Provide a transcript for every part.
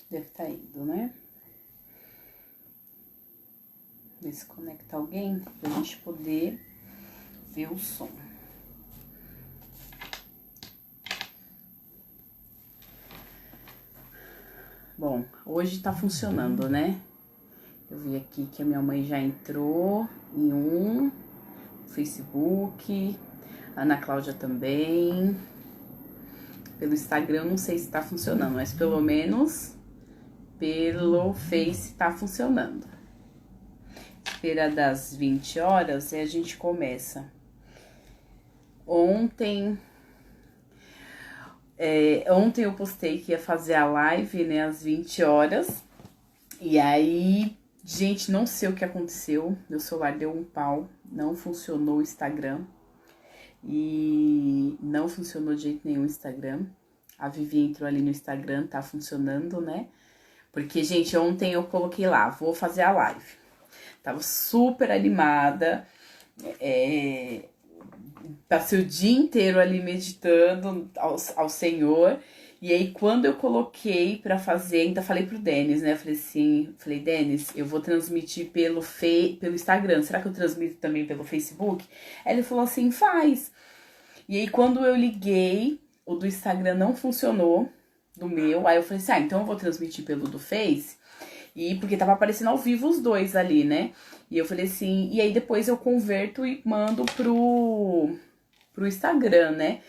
Deve estar indo, né? Ver se conecta alguém pra gente poder ver o som. Bom, hoje tá funcionando, né? Eu vi aqui que a minha mãe já entrou em um Facebook, a Ana Cláudia também. Pelo Instagram não sei se tá funcionando, mas pelo menos pelo Face tá funcionando. Espera das 20 horas e a gente começa. Ontem eu postei que ia fazer a live, né, às 20 horas. E aí, gente, não sei o que aconteceu. Meu celular deu um pau, não funcionou o Instagram. E não funcionou de jeito nenhum o Instagram. A Vivi entrou ali no Instagram, tá funcionando, né? Porque, gente, ontem eu coloquei lá, vou fazer a live. Tava super animada. Passei o dia inteiro ali meditando ao Senhor. E aí, quando eu coloquei pra fazer, ainda falei pro Denis, né? Falei, Denis, eu vou transmitir pelo Instagram. Será que eu transmito também pelo Facebook? Aí ele falou assim, faz. E aí, quando eu liguei, o do Instagram não funcionou, do meu. Aí eu falei assim, então eu vou transmitir pelo do Face. E porque tava aparecendo ao vivo os dois ali, né? E eu falei assim, e aí depois eu converto e mando pro Instagram, né?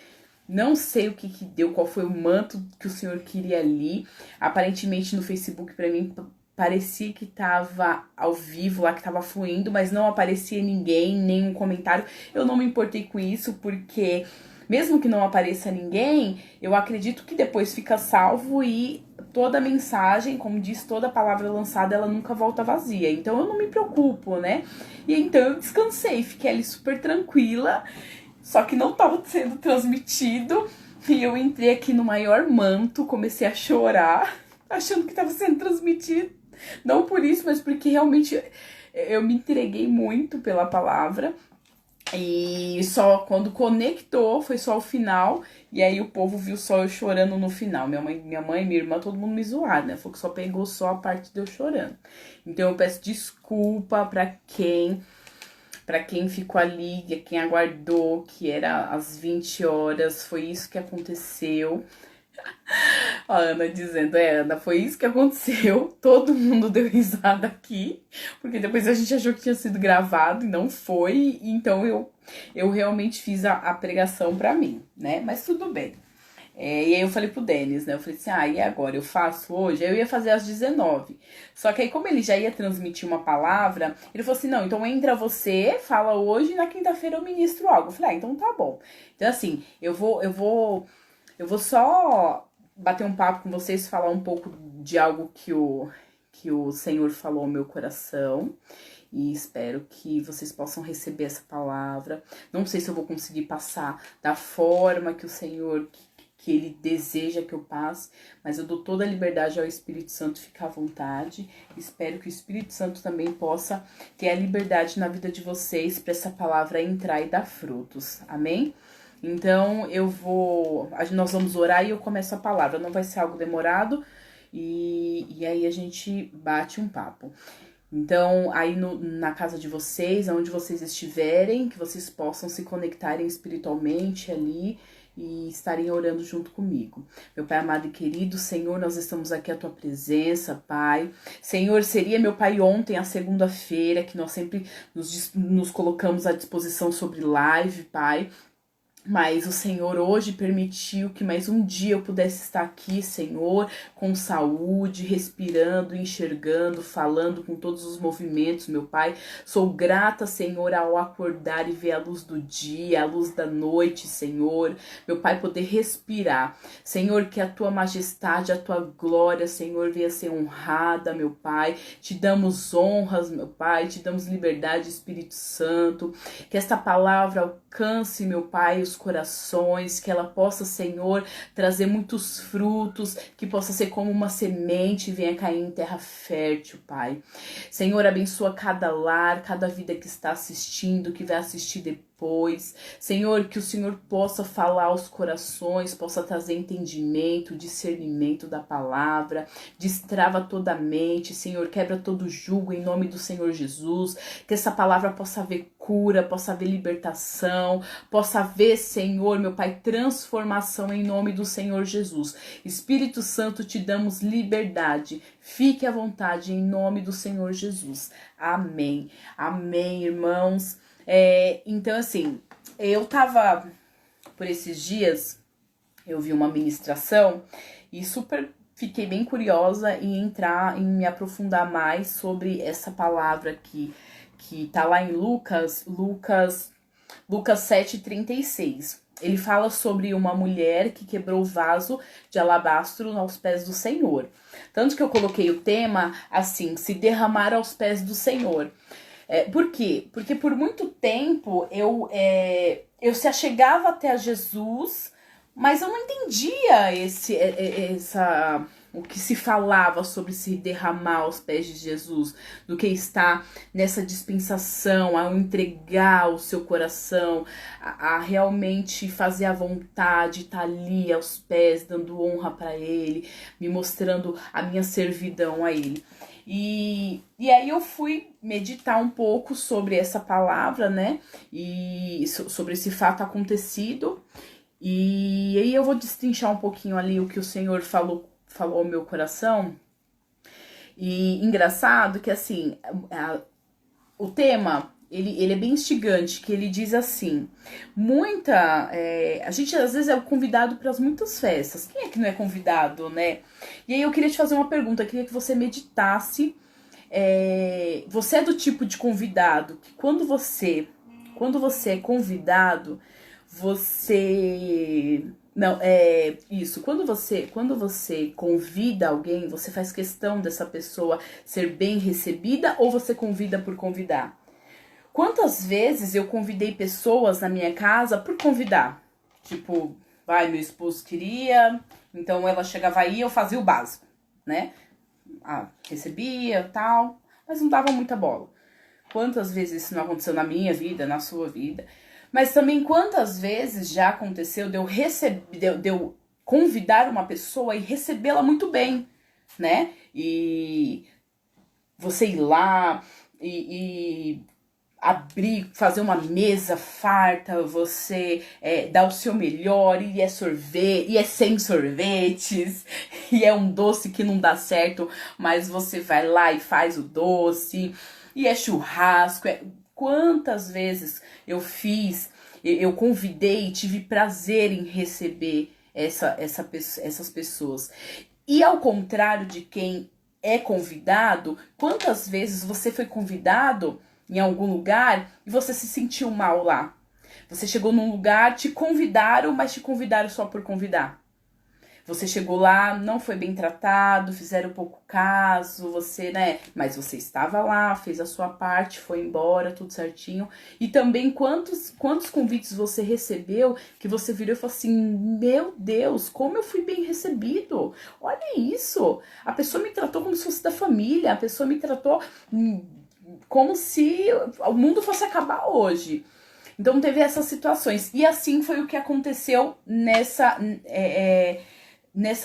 Não sei o que deu, qual foi o manto que o senhor queria ali. Aparentemente no Facebook pra mim parecia que tava ao vivo lá, que tava fluindo, mas não aparecia ninguém, nenhum comentário. Eu não me importei com isso, porque mesmo que não apareça ninguém, eu acredito que depois fica salvo e toda mensagem, como diz, toda palavra lançada, ela nunca volta vazia. Então eu não me preocupo, né? E então eu descansei, fiquei ali super tranquila. Só que não estava sendo transmitido. E eu entrei aqui no maior manto, comecei a chorar, achando que estava sendo transmitido. Não por isso, mas porque realmente eu me entreguei muito pela palavra. E só quando conectou, foi só o final. E aí o povo viu só eu chorando no final. Minha mãe, minha irmã, todo mundo me zoaram, né? Falou que só pegou só a parte de eu chorando. Então eu peço desculpa pra quem ficou ali, quem aguardou, que era às 20 horas, foi isso que aconteceu. A Ana dizendo, Ana, foi isso que aconteceu. Todo mundo deu risada aqui, porque depois a gente achou que tinha sido gravado e não foi. Então eu realmente fiz a pregação pra mim, né? Mas tudo bem. E aí eu falei pro Denis, né? Eu falei assim, e agora? Eu faço hoje? Eu ia fazer às 19. Só que aí, como ele já ia transmitir uma palavra, ele falou assim, não, então entra você, fala hoje e na quinta-feira eu ministro algo. Eu falei, então tá bom. Então assim, eu vou só bater um papo com vocês, falar um pouco de algo que o Senhor falou ao meu coração. E espero que vocês possam receber essa palavra. Não sei se eu vou conseguir passar da forma que o Senhor, que Ele deseja que eu passe, mas eu dou toda a liberdade ao Espírito Santo ficar à vontade. Espero que o Espírito Santo também possa ter a liberdade na vida de vocês para essa palavra entrar e dar frutos. Amém? Então nós vamos orar e eu começo a palavra. Não vai ser algo demorado e aí a gente bate um papo. Então, aí na casa de vocês, onde vocês estiverem, que vocês possam se conectarem espiritualmente ali e estarem orando junto comigo. Meu Pai amado e querido, Senhor, nós estamos aqui à Tua presença, Pai. Senhor, seria, meu Pai, ontem, a segunda-feira, que nós sempre nos colocamos à disposição sobre live, Pai. Mas o Senhor hoje permitiu que mais um dia eu pudesse estar aqui, Senhor, com saúde, respirando, enxergando, falando com todos os movimentos, meu Pai. Sou grata, Senhor, ao acordar e ver a luz do dia, a luz da noite, Senhor. Meu Pai, poder respirar. Senhor, que a Tua majestade, a Tua glória, Senhor, venha ser honrada, meu Pai. Te damos honras, meu Pai, te damos liberdade, Espírito Santo. Que esta palavra alcance, meu Pai, os corações, que ela possa, Senhor, trazer muitos frutos, que possa ser como uma semente e venha cair em terra fértil, Pai. Senhor, abençoa cada lar, cada vida que está assistindo, que vai assistir depois. depois. Senhor, que o Senhor possa falar aos corações, possa trazer entendimento, discernimento da palavra, destrava toda a mente, Senhor, quebra todo jugo em nome do Senhor Jesus, que essa palavra possa haver cura, possa haver libertação, possa haver, Senhor, meu Pai, transformação em nome do Senhor Jesus. Espírito Santo, te damos liberdade, fique à vontade em nome do Senhor Jesus. Amém. Amém, irmãos. Então, assim, eu tava, por esses dias, eu vi uma ministração e fiquei bem curiosa em me aprofundar mais sobre essa palavra aqui, que tá lá em Lucas 7:36. Ele fala sobre uma mulher que quebrou o vaso de alabastro aos pés do Senhor. Tanto que eu coloquei o tema assim, se derramar aos pés do Senhor. Por quê? Porque por muito tempo eu se achegava até a Jesus, mas eu não entendia o que se falava sobre se derramar aos pés de Jesus, do que está nessa dispensação, ao entregar o seu coração, a realmente fazer a vontade, estar ali aos pés, dando honra para Ele, me mostrando a minha servidão a Ele. E aí eu fui meditar um pouco sobre essa palavra, né, e sobre esse fato acontecido, e aí eu vou destrinchar um pouquinho ali o que o Senhor falou ao meu coração. E engraçado que, assim, o tema, ele é bem instigante, que ele diz assim, a gente às vezes é convidado para muitas festas. Quem é que não é convidado, né? E aí eu queria te fazer uma pergunta, eu queria que você meditasse. Você é do tipo de convidado que quando você é convidado, você... Não, isso. Quando você convida alguém, você faz questão dessa pessoa ser bem recebida ou você convida por convidar? Quantas vezes eu convidei pessoas na minha casa por convidar? Tipo, meu esposo queria, então ela chegava aí, eu fazia o básico, né? Recebia, tal, mas não dava muita bola. Quantas vezes isso não aconteceu na minha vida, na sua vida? Mas também quantas vezes já aconteceu de eu convidar uma pessoa e recebê-la muito bem, né? E você ir lá e abrir, fazer uma mesa farta, você dar o seu melhor, e é sorvete, e é sem sorvetes, e é um doce que não dá certo, mas você vai lá e faz o doce, e é churrasco. Quantas vezes eu convidei e tive prazer em receber essas pessoas. E ao contrário de quem é convidado, quantas vezes você foi convidado em algum lugar e você se sentiu mal lá? Você chegou num lugar, te convidaram, mas te convidaram só por convidar. Você chegou lá, não foi bem tratado, fizeram pouco caso, mas você estava lá, fez a sua parte, foi embora, tudo certinho. E também quantos convites você recebeu que você virou e falou assim, meu Deus, como eu fui bem recebido. Olha isso, a pessoa me tratou como se fosse da família, a pessoa me tratou como se o mundo fosse acabar hoje. Então teve essas situações. E assim foi o que aconteceu nessa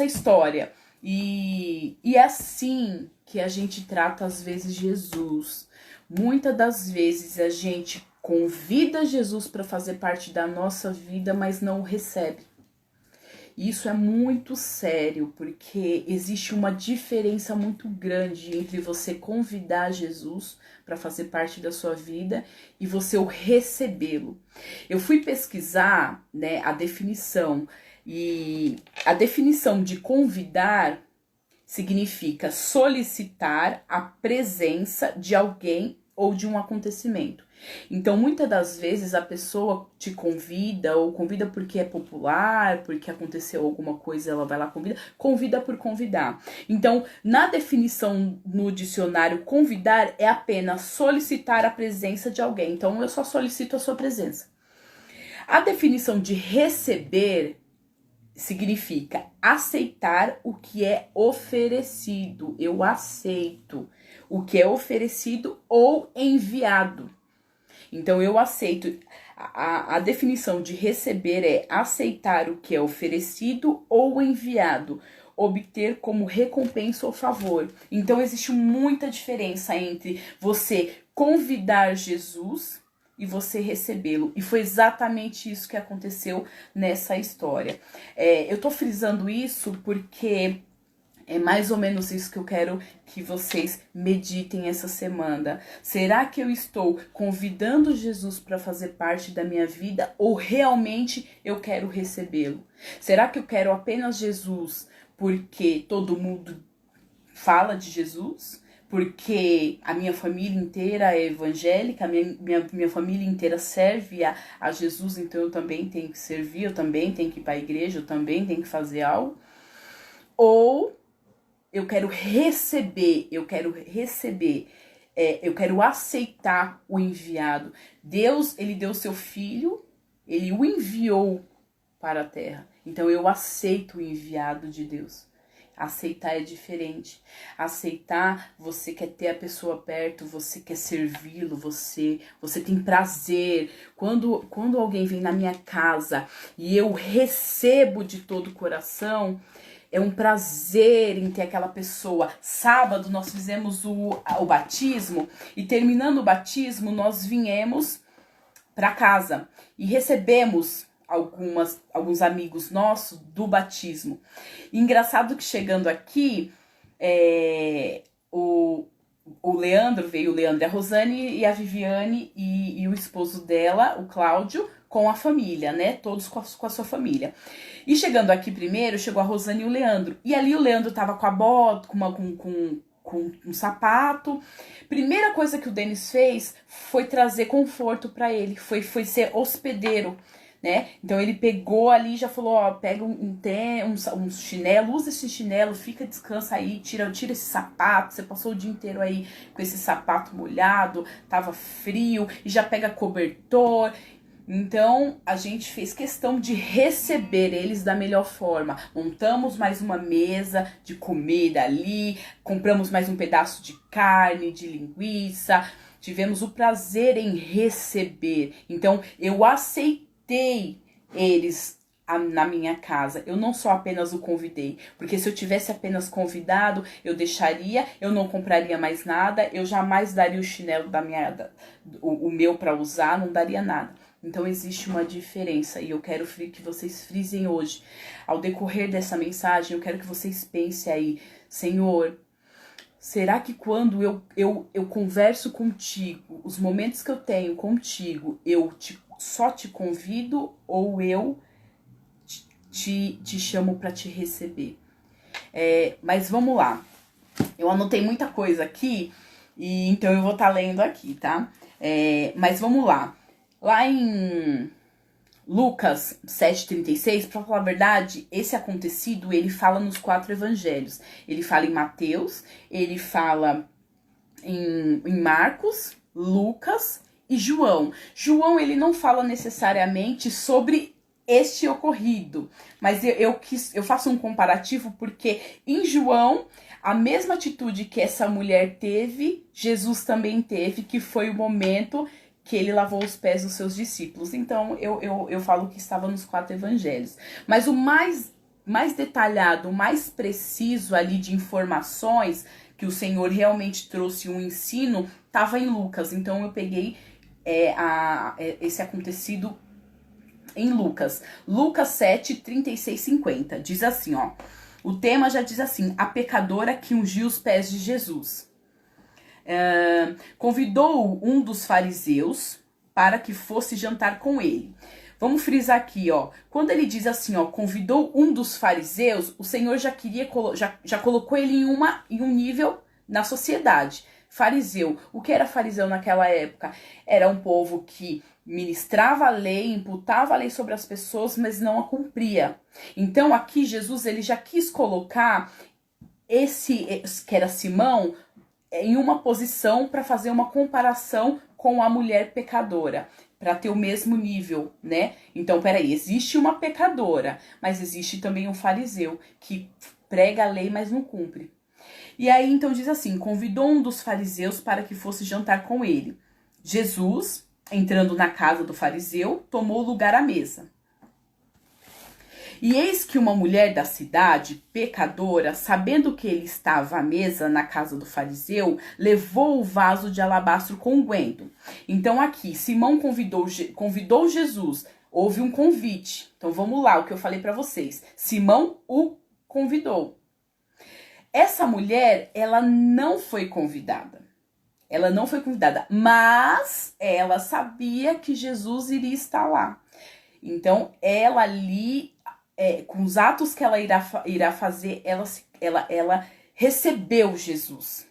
história. E é assim que a gente trata às vezes Jesus. Muitas das vezes a gente convida Jesus para fazer parte da nossa vida, mas não o recebe. Isso é muito sério, porque existe uma diferença muito grande entre você convidar Jesus para fazer parte da sua vida e você o recebê-lo. Eu fui pesquisar, né, a definição, e a definição de convidar significa solicitar a presença de alguém ou de um acontecimento. Então, muitas das vezes a pessoa te convida, ou convida porque é popular, porque aconteceu alguma coisa, ela vai lá convida por convidar. Então, na definição no dicionário, convidar é apenas solicitar a presença de alguém. Então, eu só solicito a sua presença. A definição de receber significa aceitar o que é oferecido. Eu aceito o que é oferecido ou enviado. Então, eu aceito. A definição de receber é aceitar o que é oferecido ou enviado, obter como recompensa ou favor. Então existe muita diferença entre você convidar Jesus e você recebê-lo. E foi exatamente isso que aconteceu nessa história. Eu tô frisando isso porque é mais ou menos isso que eu quero que vocês meditem essa semana. Será que eu estou convidando Jesus para fazer parte da minha vida ou realmente eu quero recebê-lo? Será que eu quero apenas Jesus porque todo mundo fala de Jesus? Porque a minha família inteira é evangélica, a minha família inteira serve a Jesus, então eu também tenho que servir, eu também tenho que ir para a igreja, eu também tenho que fazer algo? Ou eu quero receber, eu quero aceitar o enviado. Deus, ele deu seu filho, ele o enviou para a terra. Então eu aceito o enviado de Deus. Aceitar é diferente. Aceitar, você quer ter a pessoa perto, você quer servi-lo, você tem prazer. Quando alguém vem na minha casa e eu recebo de todo o coração, é um prazer em ter aquela pessoa. Sábado nós fizemos o batismo e terminando o batismo nós viemos para casa e recebemos alguns amigos nossos do batismo. E engraçado que chegando aqui, o Leandro, veio o Leandro e a Rosane e a Viviane e o esposo dela, o Cláudio, com a família, né? Todos com a sua família. E chegando aqui primeiro, chegou a Rosane e o Leandro. E ali o Leandro tava com a bota, com um sapato. Primeira coisa que o Denis fez foi trazer conforto para ele, foi ser hospedeiro, né? Então ele pegou ali e já falou, ó, pega um chinelo, usa esse chinelo, fica, descansa aí, tira esse sapato, você passou o dia inteiro aí com esse sapato molhado, tava frio, e já pega cobertor. Então, a gente fez questão de receber eles da melhor forma. Montamos mais uma mesa de comida ali, compramos mais um pedaço de carne, de linguiça. Tivemos o prazer em receber. Então, eu aceitei eles na minha casa. Eu não só apenas o convidei, porque se eu tivesse apenas convidado, eu deixaria, eu não compraria mais nada, eu jamais daria o chinelo o meu para usar, não daria nada. Então existe uma diferença e eu quero que vocês frisem hoje. Ao decorrer dessa mensagem, eu quero que vocês pensem aí, Senhor, será que quando eu converso contigo, os momentos que eu tenho contigo, só te convido ou eu te chamo para te receber? Mas vamos lá. Eu anotei muita coisa aqui, e então eu vou estar lendo aqui, tá? Mas vamos lá. Lá em Lucas 7,36, para falar a verdade, esse acontecido, ele fala nos 4 evangelhos. Ele fala em Mateus, ele fala em Marcos, Lucas e João. João, ele não fala necessariamente sobre este ocorrido, mas eu faço um comparativo porque em João, a mesma atitude que essa mulher teve, Jesus também teve, que foi o momento que ele lavou os pés dos seus discípulos. Então, eu falo que estava nos 4 evangelhos. Mas o mais detalhado, o mais preciso ali de informações, que o Senhor realmente trouxe um ensino, estava em Lucas. Então, eu peguei esse acontecido em Lucas. Lucas 7, 36, 50. Diz assim, ó. O tema já diz assim, a pecadora que ungiu os pés de Jesus. Convidou um dos fariseus para que fosse jantar com ele. Vamos frisar aqui, ó. Quando ele diz assim, ó, convidou um dos fariseus, o Senhor já colocou ele em um nível na sociedade. Fariseu. O que era fariseu naquela época? Era um povo que ministrava a lei, imputava a lei sobre as pessoas, mas não a cumpria. Então aqui Jesus ele já quis colocar que era Simão, em uma posição para fazer uma comparação com a mulher pecadora, para ter o mesmo nível, né? Então, peraí, existe uma pecadora, mas existe também um fariseu que prega a lei, mas não cumpre. E aí, então, diz assim, convidou um dos fariseus para que fosse jantar com ele. Jesus, entrando na casa do fariseu, tomou lugar à mesa. E eis que uma mulher da cidade, pecadora, sabendo que ele estava à mesa na casa do fariseu, levou o vaso de alabastro com unguento. Então aqui, Simão convidou Jesus, houve um convite. Então vamos lá, o que eu falei para vocês. Simão o convidou. Essa mulher, ela não foi convidada. Ela não foi convidada, mas ela sabia que Jesus iria estar lá. Então ela ali, com os atos que ela irá fazer, ela recebeu Jesus.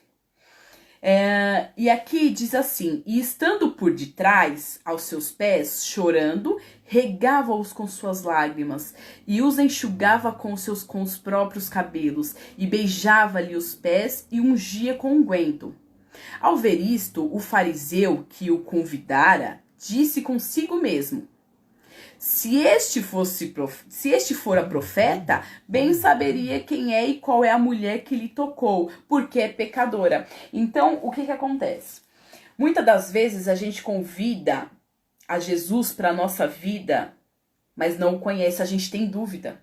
E aqui diz assim: e estando por detrás, aos seus pés, chorando, regava-os com suas lágrimas, e os enxugava com os próprios cabelos, e beijava-lhe os pés, e ungia com unguento. Ao ver isto, o fariseu que o convidara, disse consigo mesmo: se este fora profeta, bem saberia quem é e qual é a mulher que lhe tocou, porque é pecadora. Então, o que acontece? Muitas das vezes a gente convida a Jesus para a nossa vida, mas não o conhece, a gente tem dúvida.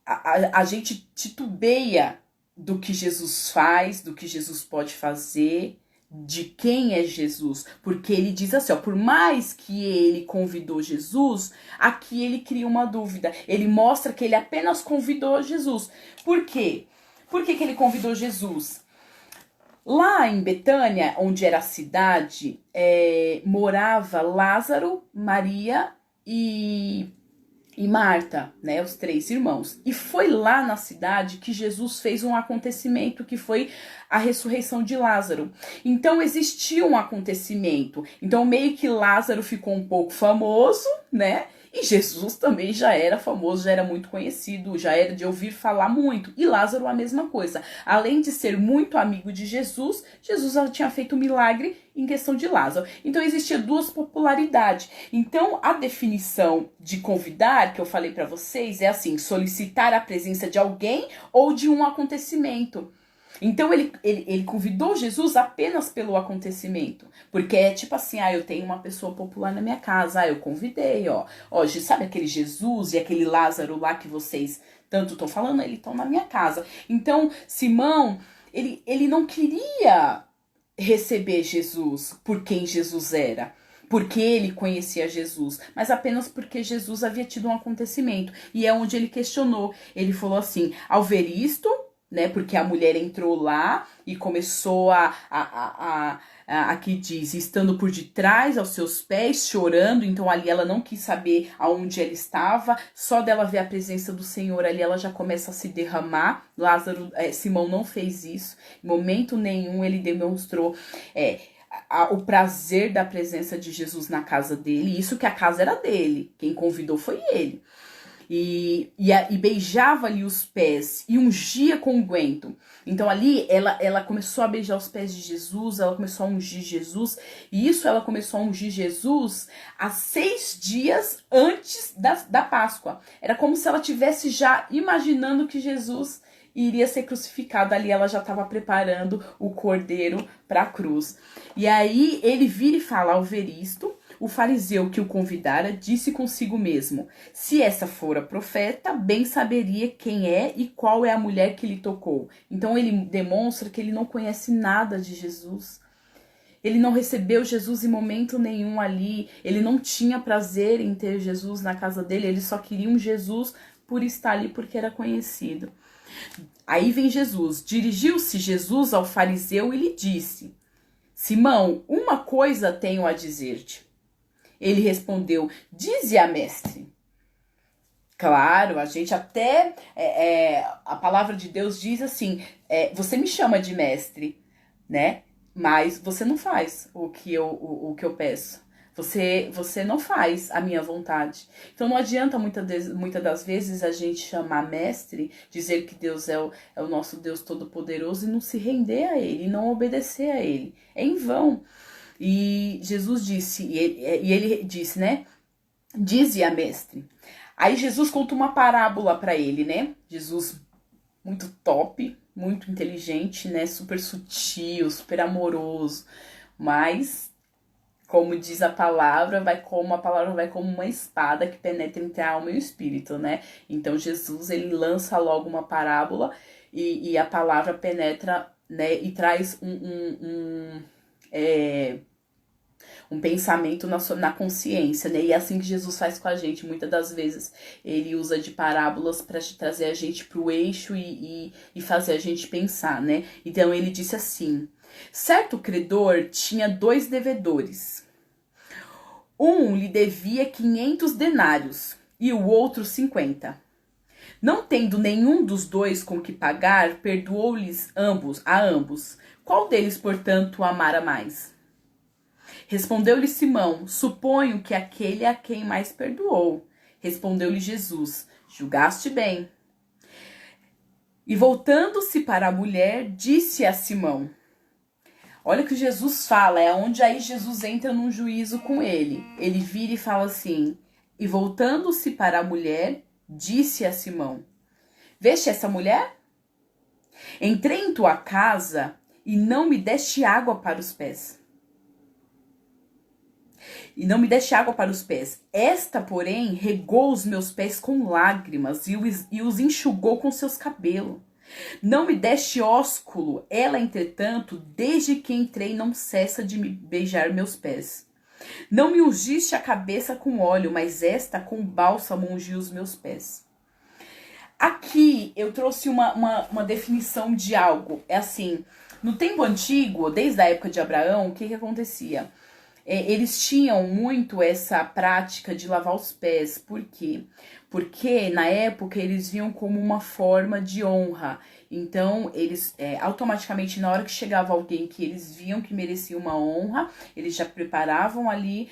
A gente titubeia do que Jesus faz, do que Jesus pode fazer, de quem é Jesus, porque ele diz assim, ó, por mais que ele convidou Jesus, aqui ele cria uma dúvida, ele mostra que ele apenas convidou Jesus. Por quê? Por que ele convidou Jesus? Lá em Betânia, onde era a cidade, morava Lázaro, Maria e Marta, né, os 3 irmãos. E foi lá na cidade que Jesus fez um acontecimento que foi a ressurreição de Lázaro. Então existia um acontecimento. Então meio que Lázaro ficou um pouco famoso, né? E Jesus também já era famoso, já era muito conhecido, já era de ouvir falar muito. E Lázaro a mesma coisa. Além de ser muito amigo de Jesus, Jesus já tinha feito um milagre em questão de Lázaro. Então existia 2 popularidades. Então a definição de convidar, que eu falei para vocês, é assim, solicitar a presença de alguém ou de um acontecimento. Então ele convidou Jesus apenas pelo acontecimento, porque é tipo assim, eu tenho uma pessoa popular na minha casa, eu convidei, ó, sabe aquele Jesus e aquele Lázaro lá que vocês tanto estão falando, eles estão na minha casa. Então Simão, ele não queria receber Jesus por quem Jesus era, porque ele conhecia Jesus, mas apenas porque Jesus havia tido um acontecimento. E é onde ele questionou, ele falou assim, ao ver isto, né, porque a mulher entrou lá e começou aqui diz, estando por detrás aos seus pés, chorando, então ali ela não quis saber aonde ela estava, só dela ver a presença do Senhor ali ela já começa a se derramar. Simão não fez isso, em momento nenhum ele demonstrou o prazer da presença de Jesus na casa dele, isso que a casa era dele, quem convidou foi ele. E beijava-lhe os pés e ungia com unguento. Então ali ela começou a beijar os pés de Jesus, ela começou a ungir Jesus, e isso ela começou a ungir Jesus há 6 dias antes da Páscoa. Era como se ela tivesse já imaginando que Jesus iria ser crucificado. Ali ela já estava preparando o cordeiro para a cruz. E aí ele vira e fala, ao ver isto, o fariseu que o convidara disse consigo mesmo, se essa fora profeta, bem saberia quem é e qual é a mulher que lhe tocou. Então ele demonstra que ele não conhece nada de Jesus. Ele não recebeu Jesus em momento nenhum ali. Ele não tinha prazer em ter Jesus na casa dele. Ele só queria um Jesus por estar ali porque era conhecido. Aí vem Jesus. Dirigiu-se Jesus ao fariseu e lhe disse, Simão, uma coisa tenho a dizer-te. Ele respondeu, dize-a, mestre. Claro, a gente até, a palavra de Deus diz assim, você me chama de mestre, né? Mas você não faz o que eu peço. Você não faz a minha vontade. Então não adianta muitas das vezes a gente chamar mestre, dizer que Deus é o nosso Deus Todo-Poderoso e não se render a Ele, e não obedecer a Ele. É em vão. E Jesus disse, e ele disse, né? Dize-a, mestre. Aí Jesus conta uma parábola para ele, né? Jesus muito top, muito inteligente, né? Super sutil, super amoroso. Mas Como diz a palavra, a palavra vai como uma espada que penetra entre a alma e o espírito, né? Então Jesus, ele lança logo uma parábola e a palavra penetra, né? E traz um pensamento na consciência, né? E é assim que Jesus faz com a gente. Muitas das vezes ele usa de parábolas para trazer a gente para o eixo e fazer a gente pensar, né? Então ele disse assim: certo credor tinha 2 devedores. Um lhe devia 500 denários e o outro 50. Não tendo nenhum dos dois com que pagar, perdoou-lhes a ambos. Qual deles, portanto, o amara mais? Respondeu-lhe Simão: suponho que aquele a quem mais perdoou. Respondeu-lhe Jesus: julgaste bem. E voltando-se para a mulher, disse a Simão: olha o que Jesus fala, é onde aí Jesus entra num juízo com ele. Ele vira e fala assim: e voltando-se para a mulher, disse a Simão: veste essa mulher? Entrei em tua casa e não me deste água para os pés. Esta, porém, regou os meus pés com lágrimas e os enxugou com seus cabelos. Não me deste ósculo, ela, entretanto, desde que entrei, não cessa de me beijar meus pés. Não me ungiste a cabeça com óleo, mas esta com bálsamo ungiu os meus pés. Aqui eu trouxe uma definição de algo. É assim, no tempo antigo, desde a época de Abraão, o que acontecia? Eles tinham muito essa prática de lavar os pés. Por quê? Porque na época eles viam como uma forma de honra. Então, eles automaticamente, na hora que chegava alguém que eles viam que merecia uma honra, eles já preparavam ali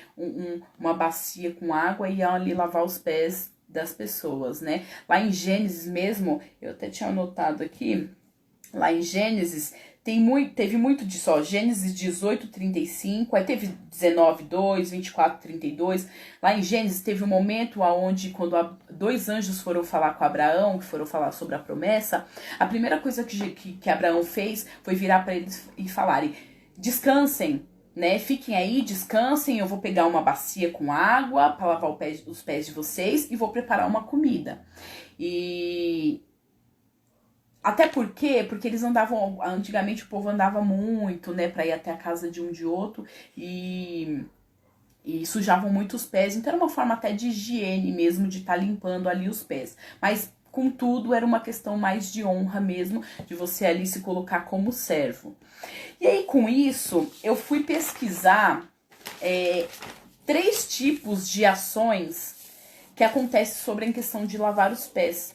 uma bacia com água e iam ali lavar os pés das pessoas, né? Lá em Gênesis mesmo, eu até tinha anotado aqui, lá em Gênesis, teve muito disso, ó, Gênesis 18:35, aí teve 19:2, 24:32. Lá em Gênesis teve um momento onde, quando 2 anjos foram falar com Abraão, que foram falar sobre a promessa, a primeira coisa que Abraão fez foi virar para eles e falarem: descansem, né? Fiquem aí, descansem, eu vou pegar uma bacia com água para lavar os pés de vocês e vou preparar uma comida. Até porque eles andavam, antigamente o povo andava muito, né, pra ir até a casa de um de outro e sujavam muito os pés, então era uma forma até de higiene mesmo, de estar limpando ali os pés. Mas, contudo, era uma questão mais de honra mesmo, de você ali se colocar como servo. E aí, com isso, eu fui pesquisar 3 tipos de ações que acontecem sobre a questão de lavar os pés.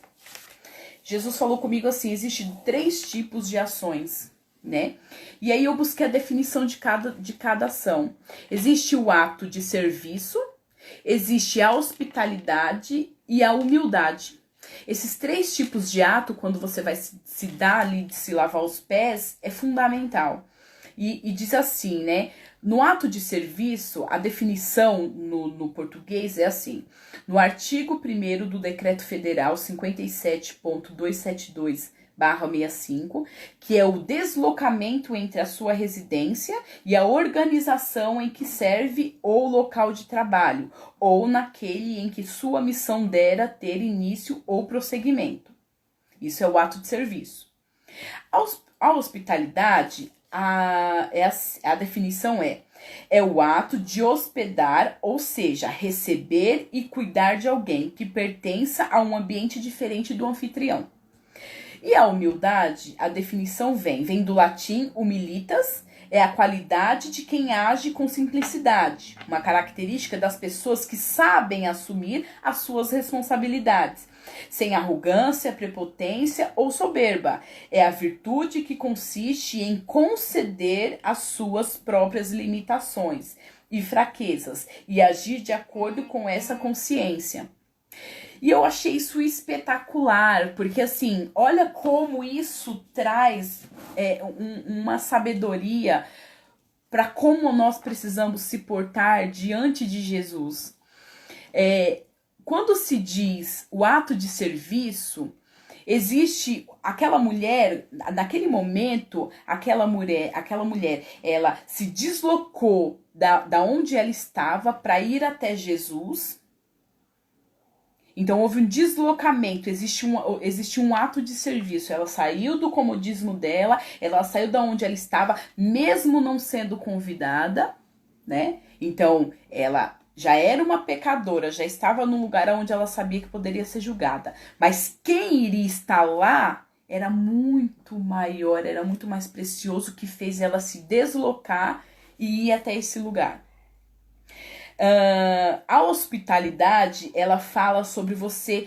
Jesus falou comigo assim, existem 3 tipos de ações, né? E aí eu busquei a definição de cada ação. Existe o ato de serviço, existe a hospitalidade e a humildade. Esses 3 tipos de ato, quando você vai se dar ali de se lavar os pés, é fundamental. E diz assim, né? No ato de serviço, a definição no português é assim: no artigo 1º do Decreto Federal 57.272/65, que é o deslocamento entre a sua residência e a organização em que serve ou local de trabalho, ou naquele em que sua missão dera ter início ou prosseguimento. Isso é o ato de serviço. A hospitalidade, a definição é o ato de hospedar, ou seja, receber e cuidar de alguém que pertença a um ambiente diferente do anfitrião. E a humildade, a definição vem do latim humilitas, é a qualidade de quem age com simplicidade, uma característica das pessoas que sabem assumir as suas responsabilidades, sem arrogância, prepotência ou soberba. É a virtude que consiste em conceder as suas próprias limitações e fraquezas e agir de acordo com essa consciência. E eu achei isso espetacular, porque assim, olha como isso traz uma sabedoria para como nós precisamos se portar diante de Jesus. Quando se diz o ato de serviço, existe aquela mulher, naquele momento, aquela mulher, ela se deslocou da onde ela estava para ir até Jesus. Então houve um deslocamento, existe um ato de serviço. Ela saiu do comodismo dela, ela saiu da onde ela estava, mesmo não sendo convidada, né? Então ela já era uma pecadora, já estava num lugar onde ela sabia que poderia ser julgada. Mas quem iria estar lá era muito maior, era muito mais precioso, que fez ela se deslocar e ir até esse lugar. A hospitalidade, ela fala sobre você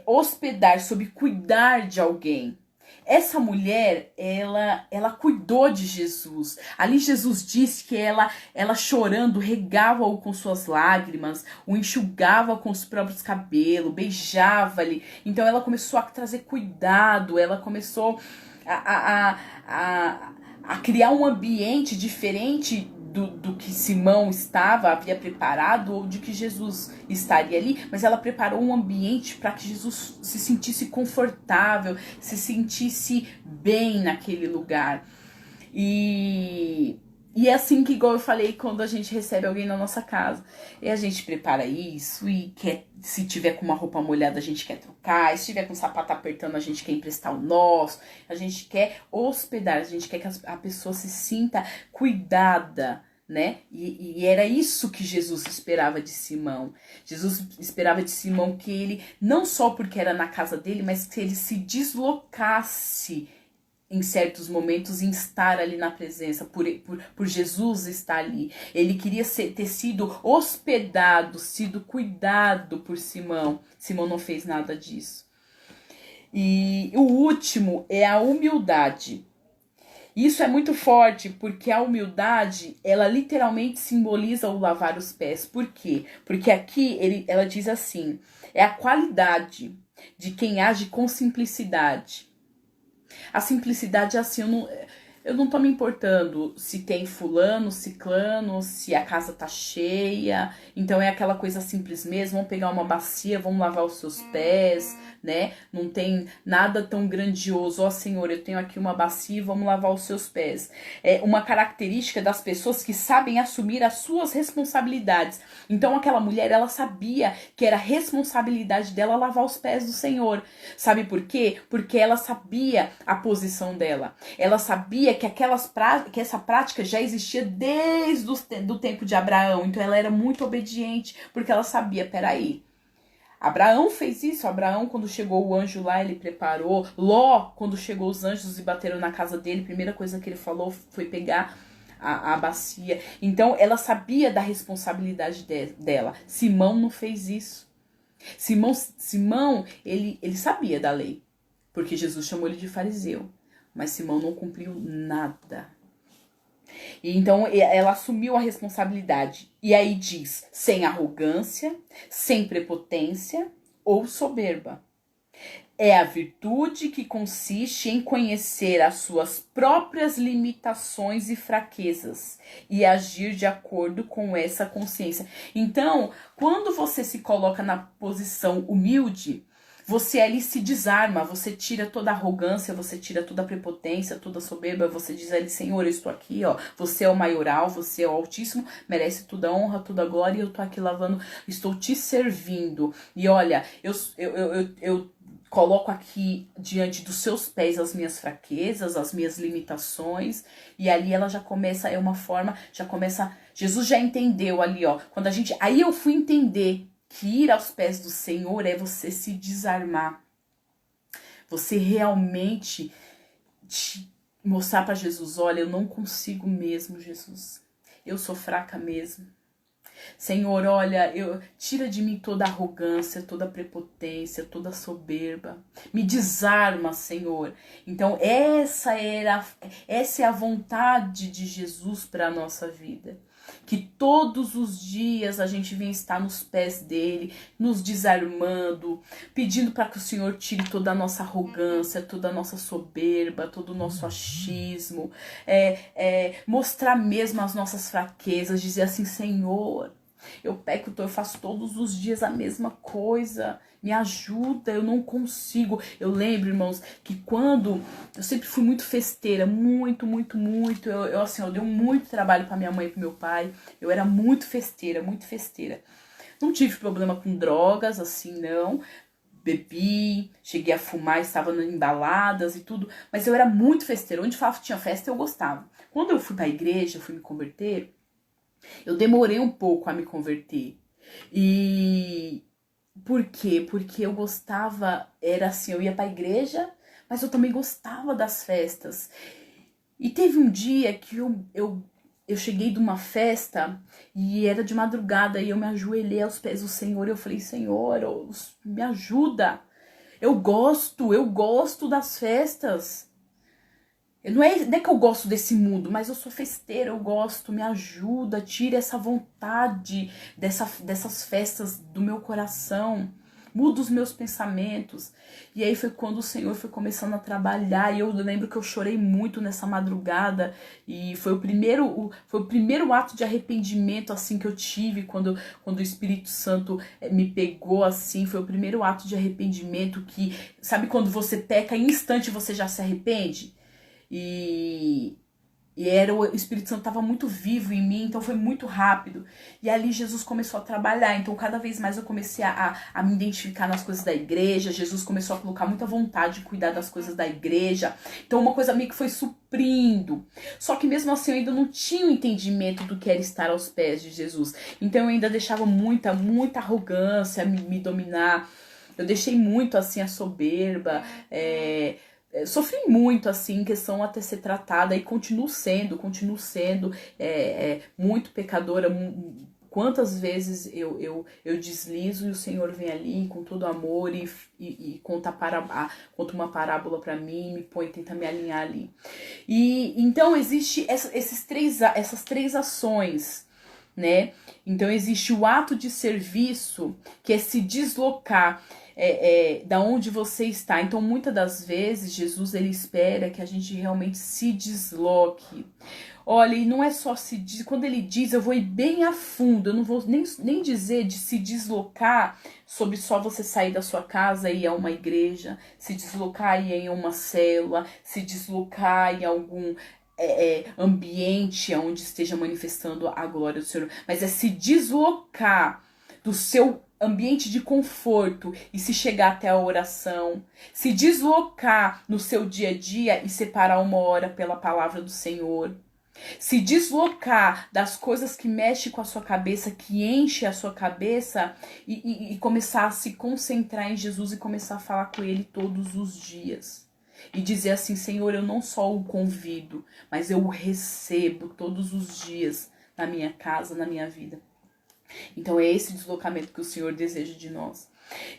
hospedar, sobre cuidar de alguém. Essa mulher, ela cuidou de Jesus. Ali Jesus disse que ela chorando, regava-o com suas lágrimas, o enxugava com os próprios cabelos, beijava-lhe. Então ela começou a trazer cuidado, ela começou a criar um ambiente diferente do que Simão havia preparado, ou de que Jesus estaria ali, mas ela preparou um ambiente para que Jesus se sentisse confortável, se sentisse bem naquele lugar. E é assim que, igual eu falei, quando a gente recebe alguém na nossa casa, e a gente prepara isso e quer, se tiver com uma roupa molhada, a gente quer trocar, e se tiver com o sapato apertando, a gente quer emprestar o nosso, a gente quer hospedar, a gente quer que a pessoa se sinta cuidada, né? E era isso que Jesus esperava de Simão. Jesus esperava de Simão que ele, não só porque era na casa dele, mas que ele se deslocasse em certos momentos em estar ali na presença, por Jesus estar ali. Ele queria ter sido hospedado, sido cuidado por Simão. Simão não fez nada disso. E o último é a humildade. Isso é muito forte, porque a humildade, ela literalmente simboliza o lavar os pés. Por quê? Porque aqui ela diz assim, é a qualidade de quem age com simplicidade. A simplicidade é assim, eu não tô me importando se tem fulano, ciclano, se a casa tá cheia. Então é aquela coisa simples mesmo, vamos pegar uma bacia, vamos lavar os seus pés, né? Não tem nada tão grandioso. Ó, Senhor, eu tenho aqui uma bacia, vamos lavar os seus pés. É uma característica das pessoas que sabem assumir as suas responsabilidades. Então aquela mulher, ela sabia que era responsabilidade dela lavar os pés do Senhor. Sabe por quê? Porque ela sabia a posição dela. Ela sabia que essa prática já existia desde o tempo de Abraão. Então ela era muito obediente, porque ela sabia, peraí, Abraão fez isso. Abraão, quando chegou o anjo lá, ele preparou. Ló, quando chegou os anjos e bateram na casa dele, a primeira coisa que ele falou foi pegar a bacia. Então ela sabia da responsabilidade dela. Simão não fez isso. Simão ele sabia da lei, porque Jesus chamou ele de fariseu, mas Simão não cumpriu nada. E então ela assumiu a responsabilidade. E aí diz, sem arrogância, sem prepotência ou soberba. É a virtude que consiste em conhecer as suas próprias limitações e fraquezas e agir de acordo com essa consciência. Então, quando você se coloca na posição humilde, você ali se desarma, você tira toda a arrogância, você tira toda a prepotência, toda a soberba, você diz ali, Senhor, eu estou aqui, ó, você é o maioral, você é o altíssimo, merece toda a honra, toda a glória, e eu tô aqui lavando, estou te servindo. E olha, eu coloco aqui diante dos seus pés as minhas fraquezas, as minhas limitações, e ali ela já começa, é uma forma, já começa, Jesus já entendeu ali, ó, quando a gente, aí eu fui entender que ir aos pés do Senhor é você se desarmar, você realmente mostrar para Jesus, olha, eu não consigo mesmo, Jesus, eu sou fraca mesmo. Senhor, olha, tira de mim toda arrogância, toda prepotência, toda soberba. Me desarma, Senhor. Então, essa é a vontade de Jesus para a nossa vida. Que todos os dias a gente venha estar nos pés dele, nos desarmando, pedindo para que o Senhor tire toda a nossa arrogância, toda a nossa soberba, todo o nosso achismo, mostrar mesmo as nossas fraquezas, dizer assim, Senhor, eu peco, eu faço todos os dias a mesma coisa, me ajuda, eu não consigo. Eu lembro, irmãos, que quando eu sempre fui muito festeira, muito, muito, muito. Assim, eu dei muito trabalho pra minha mãe e pro meu pai. Eu era muito festeira, muito festeira. Não tive problema com drogas, assim, não. Bebi, cheguei a fumar, estava em baladas e tudo. Mas eu era muito festeira. Onde tinha festa, eu gostava. Quando eu fui pra igreja, fui me converter, eu demorei um pouco a me converter. E por quê? Porque eu gostava, era assim, eu ia pra igreja, mas eu também gostava das festas. E teve um dia que eu cheguei de uma festa e era de madrugada e eu me ajoelhei aos pés do Senhor e eu falei, Senhor, me ajuda. Eu gosto das festas. Não é que eu gosto desse mundo, mas eu sou festeira, eu gosto, me ajuda, tira essa vontade dessas festas do meu coração, muda os meus pensamentos. E aí foi quando o Senhor foi começando a trabalhar, e eu lembro que eu chorei muito nessa madrugada, e foi o primeiro ato de arrependimento, assim, que eu tive, quando o Espírito Santo me pegou, assim, foi o primeiro ato de arrependimento que, sabe quando você peca, em instante você já se arrepende? E, o Espírito Santo estava muito vivo em mim, então foi muito rápido. E ali Jesus começou a trabalhar, então cada vez mais eu comecei a me identificar nas coisas da igreja. Jesus começou a colocar muita vontade de cuidar das coisas da igreja. Então uma coisa meio que foi suprindo. Só que mesmo assim eu ainda não tinha o entendimento do que era estar aos pés de Jesus. Então eu ainda deixava muita arrogância me dominar. Eu deixei muito assim a soberba, sofri muito, assim, em questão até ser tratada e continuo sendo muito pecadora. Quantas vezes eu deslizo e o Senhor vem ali com todo amor e conta uma parábola para mim, tenta me alinhar ali. E então existe essas três ações, né? Então existe o ato de serviço, que é se deslocar da onde você está. Então muitas das vezes Jesus ele espera que a gente realmente se desloque. Olha, e não é só quando ele diz, eu vou ir bem a fundo, eu não vou nem dizer de se deslocar sobre só você sair da sua casa e ir a uma igreja, se deslocar e ir em uma célula, se deslocar em algum ambiente onde esteja manifestando a glória do Senhor, mas é se deslocar do seu ambiente de conforto e se chegar até a oração, se deslocar no seu dia a dia e separar uma hora pela palavra do Senhor, se deslocar das coisas que mexem com a sua cabeça, que enche a sua cabeça e começar a se concentrar em Jesus e começar a falar com Ele todos os dias. E dizer assim, Senhor, eu não só o convido, mas eu o recebo todos os dias na minha casa, na minha vida. Então é esse deslocamento que o Senhor deseja de nós.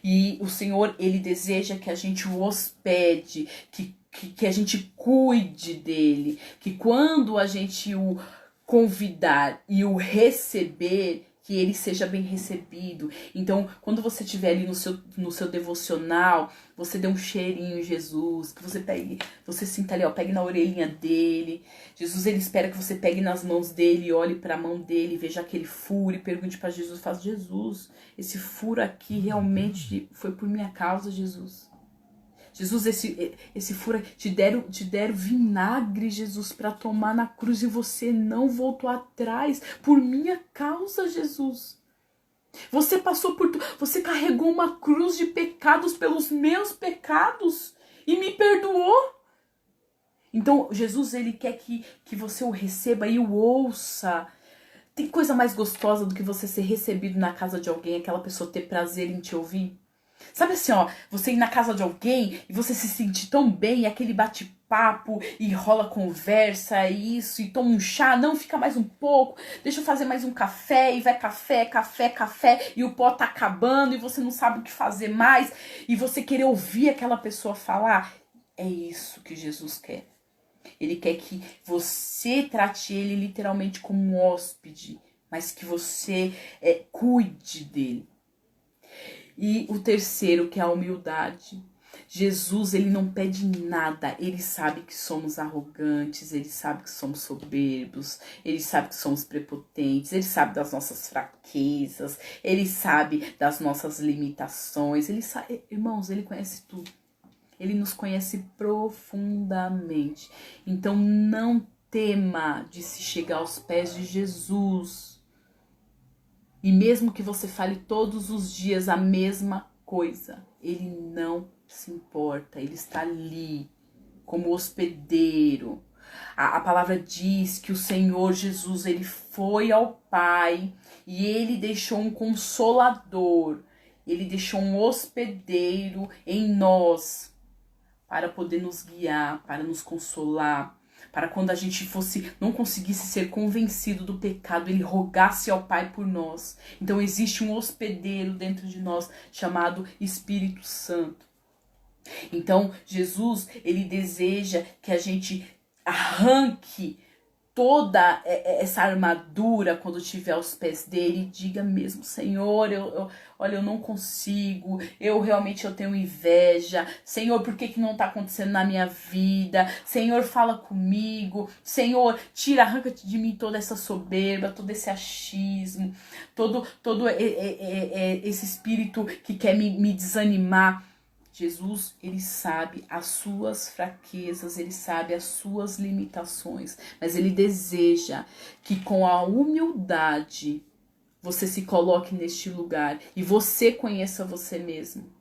E o Senhor, ele deseja que a gente o hospede, que a gente cuide dele, que quando a gente o convidar e o receber, que ele seja bem recebido. Então, quando você estiver ali no seu devocional, você dê um cheirinho em Jesus, que você sinta ali, pegue na orelhinha dele. Jesus, ele espera que você pegue nas mãos dele, olhe para a mão dele, veja aquele furo e pergunte para Jesus, faz, Jesus, esse furo aqui realmente foi por minha causa, Jesus. Jesus, esse furo, te deram vinagre, Jesus, para tomar na cruz e você não voltou atrás por minha causa, Jesus. Você passou você carregou uma cruz de pecados pelos meus pecados e me perdoou. Então, Jesus, ele quer que você o receba e o ouça. Tem coisa mais gostosa do que você ser recebido na casa de alguém, aquela pessoa ter prazer em te ouvir? Sabe assim, você ir na casa de alguém e você se sentir tão bem, aquele bate-papo e rola conversa, isso, e toma um chá, não, fica mais um pouco, deixa eu fazer mais um café, e vai café, e o pó tá acabando e você não sabe o que fazer mais, e você querer ouvir aquela pessoa falar. É isso que Jesus quer. Ele quer que você trate ele literalmente como um hóspede, mas que você cuide dele. E o terceiro, que é a humildade. Jesus, ele não pede nada, ele sabe que somos arrogantes, ele sabe que somos soberbos, ele sabe que somos prepotentes, ele sabe das nossas fraquezas, ele sabe das nossas limitações, ele sabe, irmãos, ele conhece tudo. Ele nos conhece profundamente. Então não tema de se chegar aos pés de Jesus. E mesmo que você fale todos os dias a mesma coisa, ele não se importa, ele está ali como hospedeiro. A palavra diz que o Senhor Jesus, ele foi ao Pai e ele deixou um consolador, ele deixou um hospedeiro em nós para poder nos guiar, para nos consolar, para quando a gente não conseguisse ser convencido do pecado, ele rogasse ao Pai por nós. Então existe um hospedeiro dentro de nós chamado Espírito Santo. Então Jesus, ele deseja que a gente arranque toda essa armadura quando estiver aos pés dele e diga mesmo, Senhor, olha, eu não consigo, eu tenho inveja, Senhor, por que não está acontecendo na minha vida? Senhor, fala comigo, Senhor, arranca de mim toda essa soberba, todo esse achismo, todo esse espírito que quer me desanimar. Jesus, ele sabe as suas fraquezas, ele sabe as suas limitações, mas ele deseja que com a humildade você se coloque neste lugar e você conheça você mesmo.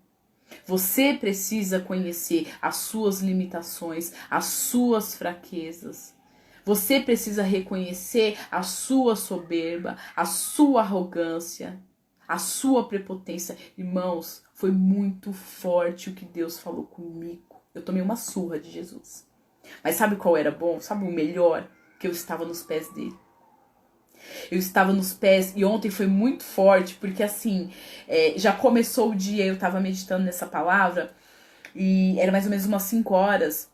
Você precisa conhecer as suas limitações, as suas fraquezas. Você precisa reconhecer a sua soberba, a sua arrogância, a sua prepotência. Irmãos, foi muito forte o que Deus falou comigo. Eu tomei uma surra de Jesus. Mas sabe qual era bom? Sabe o melhor? Que eu estava nos pés dele. Eu estava nos pés e ontem foi muito forte, porque assim, já começou o dia, eu estava meditando nessa palavra e era mais ou menos umas 5 horas.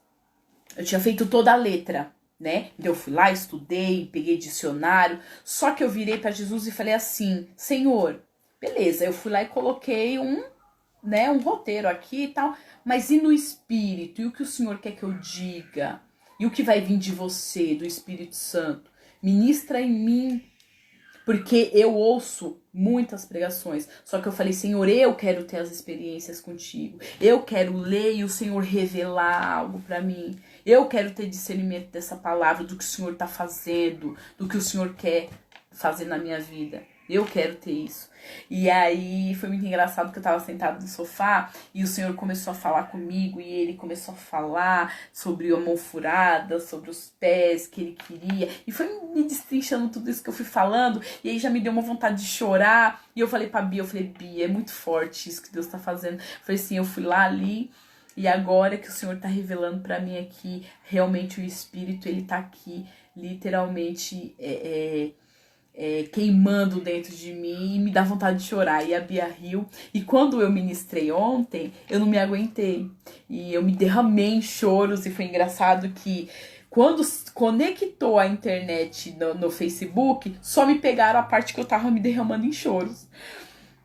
Eu tinha feito toda a letra, né? Então eu fui lá, estudei, peguei dicionário, só que eu virei para Jesus e falei assim, Senhor, beleza, eu fui lá e coloquei um roteiro aqui e tal, mas e no Espírito? E o que o Senhor quer que eu diga? E o que vai vir de você, do Espírito Santo? Ministra em mim, porque eu ouço muitas pregações, só que eu falei, Senhor, eu quero ter as experiências contigo, eu quero ler e o Senhor revelar algo para mim, eu quero ter discernimento dessa palavra, do que o Senhor está fazendo, do que o Senhor quer fazer na minha vida. Eu quero ter isso. E aí foi muito engraçado que eu tava sentada no sofá e o Senhor começou a falar comigo e ele começou a falar sobre a mão furada, sobre os pés que ele queria. E foi me destrinchando tudo isso que eu fui falando e aí já me deu uma vontade de chorar. E eu falei pra Bia, Bia, é muito forte isso que Deus tá fazendo. Eu falei assim, eu fui lá ali e agora que o Senhor tá revelando pra mim aqui, realmente o Espírito, ele tá aqui, literalmente, queimando dentro de mim e me dá vontade de chorar. E a Bia riu. E quando eu ministrei ontem, eu não me aguentei. E eu me derramei em choros. E foi engraçado que quando conectou a internet no Facebook, só me pegaram a parte que eu tava me derramando em choros.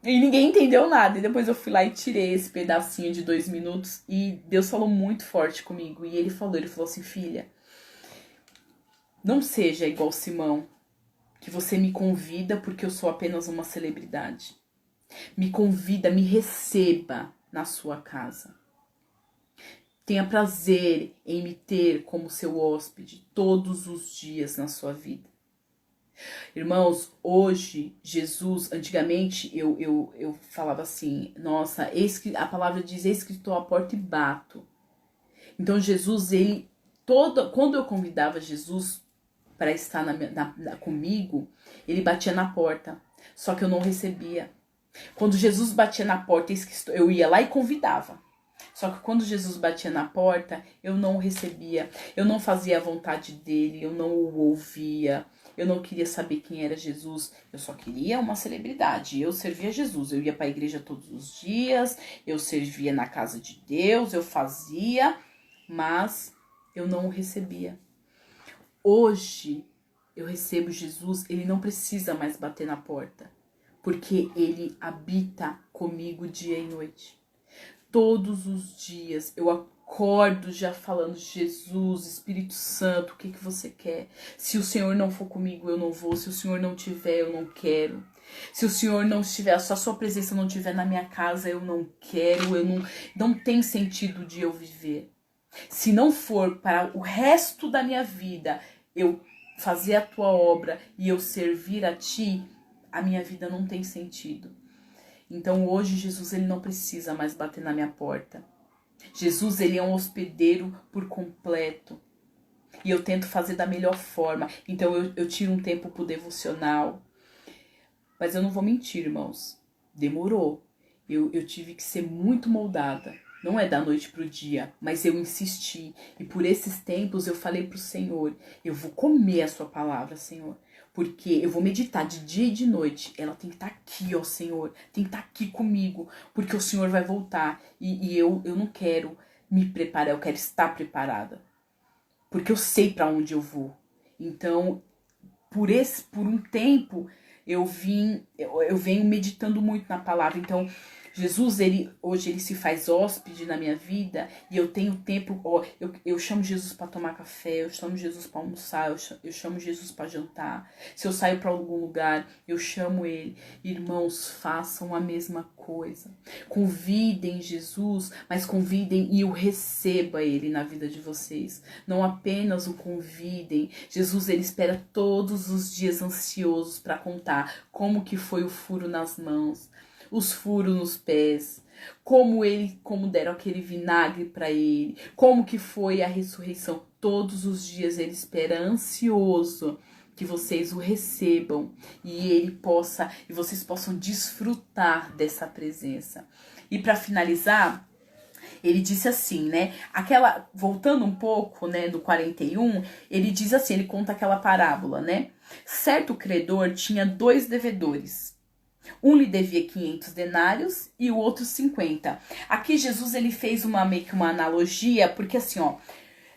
E ninguém entendeu nada. E depois eu fui lá e tirei esse pedacinho de 2 minutos. E Deus falou muito forte comigo. E ele falou assim, filha, não seja igual Simão, que você me convida porque eu sou apenas uma celebridade. Me convida, me receba na sua casa. Tenha prazer em me ter como seu hóspede todos os dias na sua vida. Irmãos, hoje, Jesus, antigamente eu falava assim, nossa, a palavra diz, eis que estou à porta e bato. Então Jesus, quando eu convidava Jesus para estar comigo, ele batia na porta, só que eu não recebia. Quando Jesus batia na porta, eu ia lá e convidava. Só que quando Jesus batia na porta, eu não o recebia, eu não fazia a vontade dele, eu não o ouvia, eu não queria saber quem era Jesus, eu só queria uma celebridade. Eu servia Jesus, eu ia para a igreja todos os dias, eu servia na casa de Deus, eu fazia, mas eu não o recebia. Hoje eu recebo Jesus, ele não precisa mais bater na porta, porque ele habita comigo dia e noite. Todos os dias eu acordo já falando: Jesus, Espírito Santo, o que que você quer? Se o Senhor não for comigo, eu não vou. Se o Senhor não tiver, eu não quero. Se o Senhor não estiver, se a sua presença não estiver na minha casa, eu não quero, não tem sentido de eu viver. Se não for para o resto da minha vida eu fazer a tua obra e eu servir a ti, a minha vida não tem sentido. Então hoje Jesus, ele não precisa mais bater na minha porta. Jesus, ele é um hospedeiro por completo. E eu tento fazer da melhor forma. Então eu tiro um tempo pro devocional. Mas eu não vou mentir, irmãos. Demorou. Eu tive que ser muito moldada. Não é da noite pro dia, mas eu insisti. E por esses tempos eu falei pro Senhor: eu vou comer a sua palavra, Senhor. Porque eu vou meditar de dia e de noite. Ela tem que estar aqui, ó Senhor. Tem que estar aqui comigo. Porque o Senhor vai voltar. E eu não quero me preparar, eu quero estar preparada. Porque eu sei para onde eu vou. Então, por um tempo, eu venho meditando muito na palavra. Então, Jesus, hoje ele se faz hóspede na minha vida e eu tenho tempo, eu chamo Jesus para tomar café, eu chamo Jesus para almoçar, eu chamo Jesus para jantar. Se eu saio para algum lugar, eu chamo ele. Irmãos, façam a mesma coisa. Convidem Jesus, mas convidem e o receba ele na vida de vocês. Não apenas o convidem. Jesus, ele espera todos os dias ansiosos para contar como que foi o furo nas mãos, os furos nos pés, como deram aquele vinagre para ele, como que foi a ressurreição. Todos os dias ele espera ansioso que vocês o recebam e vocês possam desfrutar dessa presença. E para finalizar, ele disse assim, né? Voltando um pouco, né, do 41, ele diz assim, ele conta aquela parábola, né? Certo credor tinha 2 devedores. Um lhe devia 500 denários e o outro 50. Aqui Jesus, ele fez meio que uma analogia, porque assim, ó,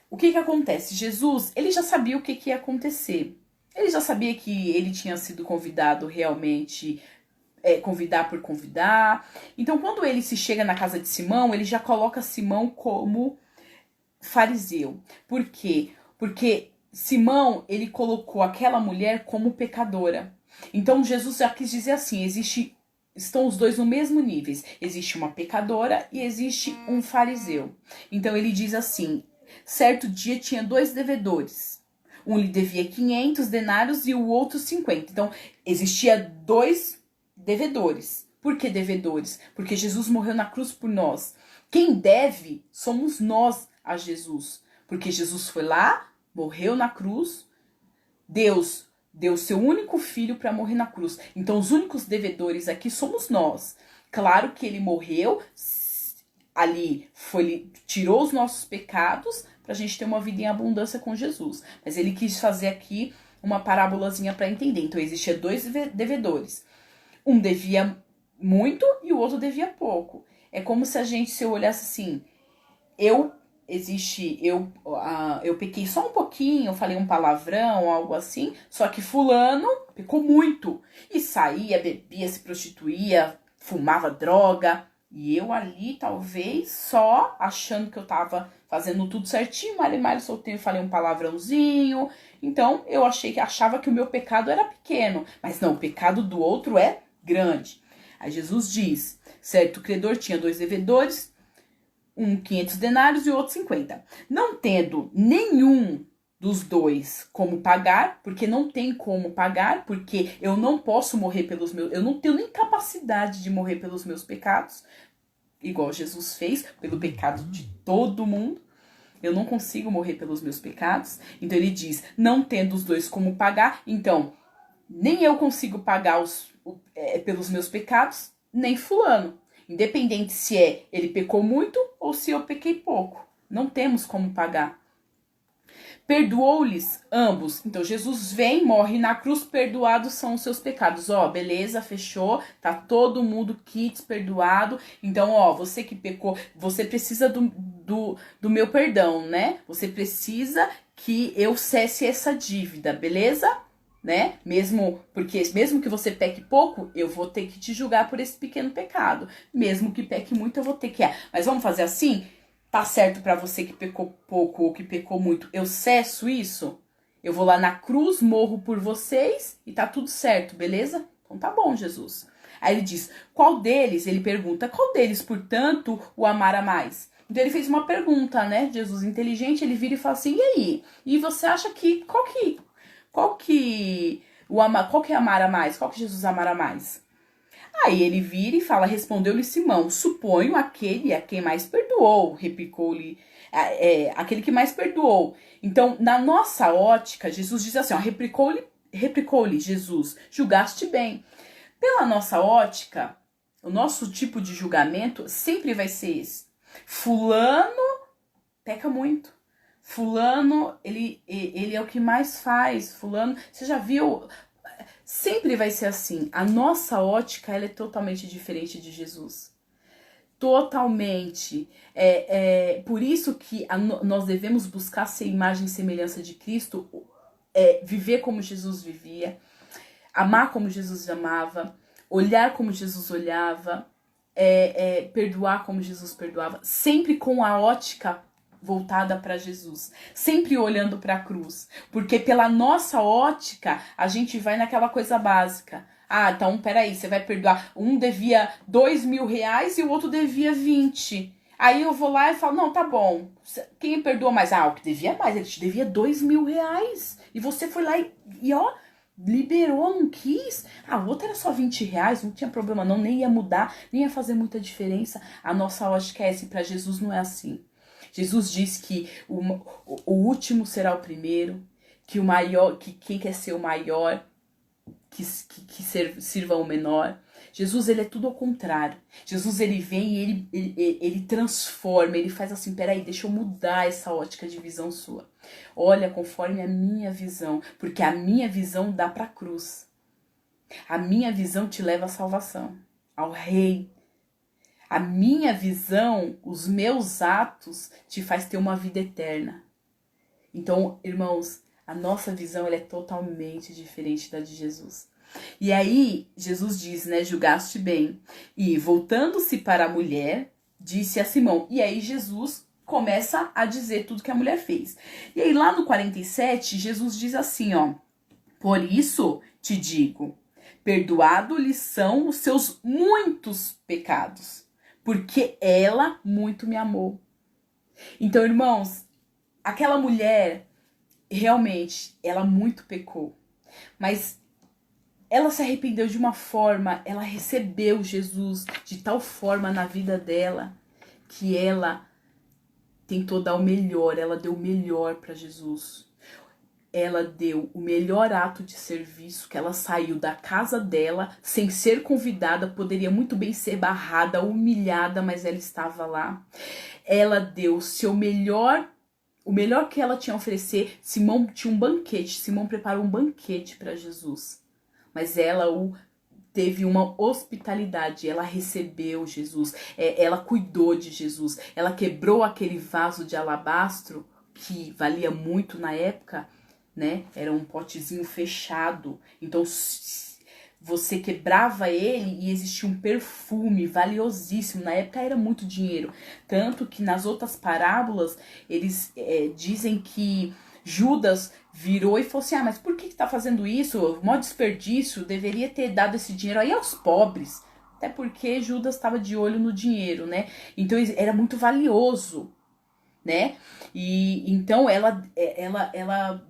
o que acontece? Jesus, ele já sabia o que ia acontecer. Ele já sabia que ele tinha sido convidado realmente, convidar por convidar. Então, quando ele se chega na casa de Simão, ele já coloca Simão como fariseu. Por quê? Porque Simão, ele colocou aquela mulher como pecadora. Então Jesus já quis dizer assim, estão os dois no mesmo nível. Existe uma pecadora e existe um fariseu. Então ele diz assim, certo dia tinha 2 devedores. Um lhe devia 500 denários e o outro 50. Então existia 2 devedores. Por que devedores? Porque Jesus morreu na cruz por nós. Quem deve somos nós a Jesus. Porque Jesus foi lá, morreu na cruz, Deus deu seu único filho para morrer na cruz. Então os únicos devedores aqui somos nós. Claro que ele morreu, ali tirou os nossos pecados para a gente ter uma vida em abundância com Jesus. Mas ele quis fazer aqui uma parábolazinha para entender. Então existia 2 devedores. Um devia muito e o outro devia pouco. É como se eu olhasse assim, eu pequei só um pouquinho, eu falei um palavrão, algo assim, só que fulano pecou muito. E saía, bebia, se prostituía, fumava droga. E eu ali, talvez, só achando que eu tava fazendo tudo certinho, mal soltei, falei um palavrãozinho. Então, eu achava que o meu pecado era pequeno. Mas não, o pecado do outro é grande. Aí Jesus diz, certo credor tinha 2 devedores, um 500 denários e o outro 50. Não tendo nenhum dos 2 como pagar, porque não tem como pagar, porque eu não posso morrer pelos meus... Eu não tenho nem capacidade de morrer pelos meus pecados, igual Jesus fez, pelo pecado de todo mundo. Eu não consigo morrer pelos meus pecados. Então ele diz, não tendo os 2 como pagar, então nem eu consigo pagar pelos meus pecados, nem fulano. Independente se ele pecou muito ou se eu pequei pouco. Não temos como pagar. Perdoou-lhes ambos. Então Jesus vem, morre na cruz, perdoados são os seus pecados. Beleza, fechou, tá todo mundo kits perdoado. Então, você que pecou, você precisa do meu perdão, né? Você precisa que eu cesse essa dívida, beleza? né? Mesmo que você peque pouco, eu vou ter que te julgar por esse pequeno pecado. Mesmo que peque muito, eu vou ter que... Mas vamos fazer assim? Tá certo pra você que pecou pouco ou que pecou muito, eu cesso isso? Eu vou lá na cruz, morro por vocês e tá tudo certo, beleza? Então tá bom, Jesus. Aí ele diz, qual deles? Ele pergunta, qual deles, portanto, o amara mais? Então ele fez uma pergunta, né? Jesus inteligente, ele vira e fala assim, e aí? E você acha que, qual que é amara mais? Qual que Jesus amara mais? Aí ele vira e fala, respondeu-lhe Simão, suponho aquele a quem mais perdoou, replicou-lhe, aquele que mais perdoou. Então, na nossa ótica, Jesus diz assim, ó, replicou-lhe Jesus, julgaste bem. Pela nossa ótica, o nosso tipo de julgamento sempre vai ser esse. Fulano peca muito. Fulano, ele é o que mais faz. Fulano, você já viu? Sempre vai ser assim. A nossa ótica, ela é totalmente diferente de Jesus. Totalmente. Por isso que nós devemos buscar ser imagem e semelhança de Cristo, viver como Jesus vivia, amar como Jesus amava, olhar como Jesus olhava, perdoar como Jesus perdoava, sempre com a ótica voltada para Jesus, sempre olhando para a cruz, porque pela nossa ótica a gente vai naquela coisa básica. Ah, então peraí, você vai perdoar, um devia R$ 2.000 e o outro devia 20. Aí eu vou lá e falo, não, tá bom, quem perdoa mais? Ah, o que devia mais, ele te devia R$ 2.000 e você foi lá e ó, liberou, não quis. A outra era só R$ 20, não tinha problema não, nem ia mudar, nem ia fazer muita diferença. A nossa ótica é essa, e para Jesus não é assim. Jesus diz que o último será o primeiro, que o maior, que quem quer ser o maior, que sirva o menor. Jesus, ele é tudo ao contrário. Jesus, ele vem e ele transforma, ele faz assim, peraí, deixa eu mudar essa ótica de visão sua. Olha, conforme a minha visão, porque a minha visão dá para a cruz. A minha visão te leva à salvação, ao Rei. A minha visão, os meus atos, te faz ter uma vida eterna. Então, irmãos, a nossa visão ela é totalmente diferente da de Jesus. E aí, Jesus diz, né, julgaste bem. E, voltando-se para a mulher, disse a Simão. E aí, Jesus começa a dizer tudo que a mulher fez. E aí, lá no 47, Jesus diz assim, ó. Por isso te digo, perdoado-lhe são os seus muitos pecados, porque ela muito me amou. Então, irmãos, aquela mulher, realmente, ela muito pecou. Mas ela se arrependeu de uma forma, ela recebeu Jesus de tal forma na vida dela, que ela tentou dar o melhor, ela deu o melhor para Jesus. Ela deu o melhor ato de serviço, que ela saiu da casa dela sem ser convidada, poderia muito bem ser barrada, humilhada, mas ela estava lá. Ela deu o melhor que ela tinha a oferecer. Simão tinha um banquete, Simão preparou um banquete para Jesus, mas ela teve uma hospitalidade, ela recebeu Jesus, ela cuidou de Jesus, ela quebrou aquele vaso de alabastro que valia muito na época, né? Era um potezinho fechado. Então você quebrava ele e existia um perfume valiosíssimo. Na época era muito dinheiro. Tanto que nas outras parábolas eles dizem que Judas virou e falou assim, mas por que tá fazendo isso? Mó desperdício, deveria ter dado esse dinheiro aí aos pobres. Até porque Judas estava de olho no dinheiro, né? Então era muito valioso, né? E então ela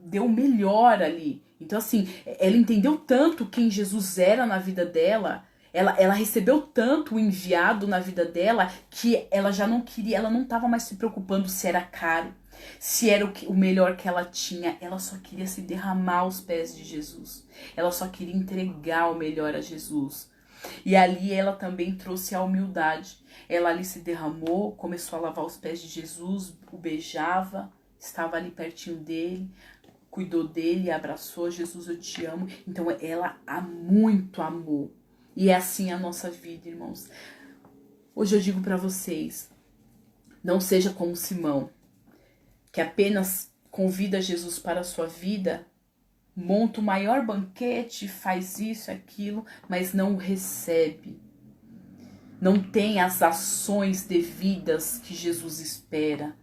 deu o melhor ali. Então assim, ela entendeu tanto quem Jesus era na vida dela, ela recebeu tanto o enviado na vida dela, que ela já não queria, ela não estava mais se preocupando se era caro, se era o melhor que ela tinha. Ela só queria se derramar aos pés de Jesus, ela só queria entregar o melhor a Jesus. E ali ela também trouxe a humildade. Ela ali se derramou, começou a lavar os pés de Jesus, o beijava, estava ali pertinho dele, cuidou dele, abraçou. Jesus, eu te amo. Então ela muito amou. E é assim a nossa vida, irmãos. Hoje eu digo para vocês, não seja como Simão, que apenas convida Jesus para a sua vida monta o maior banquete, faz isso, aquilo, mas não o recebe. Não tem as ações devidas que Jesus espera.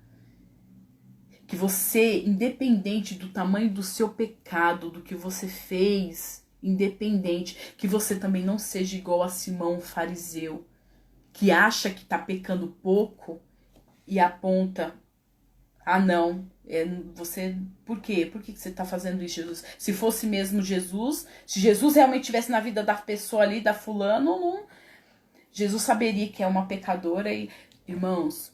Que você, independente do tamanho do seu pecado, do que você fez, independente, que você também não seja igual a Simão, o fariseu, que acha que está pecando pouco e aponta, ah não, você, por quê? Por que você está fazendo isso, Jesus? Se fosse mesmo Jesus, se Jesus realmente estivesse na vida da pessoa ali, da fulano, não, Jesus saberia que é uma pecadora e, irmãos,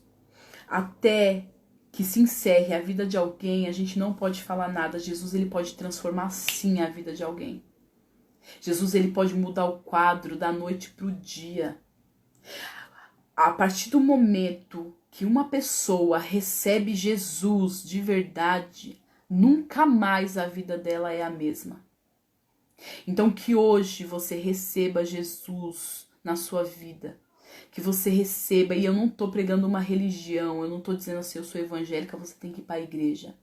até que se encerre a vida de alguém, a gente não pode falar nada. Jesus, ele pode transformar sim a vida de alguém. Jesus, ele pode mudar o quadro da noite para o dia. A partir do momento que uma pessoa recebe Jesus de verdade, nunca mais a vida dela é a mesma. Então que hoje você receba Jesus na sua vida. Que você receba, e eu não tô pregando uma religião, eu não tô dizendo assim, eu sou evangélica, você tem que ir para a igreja.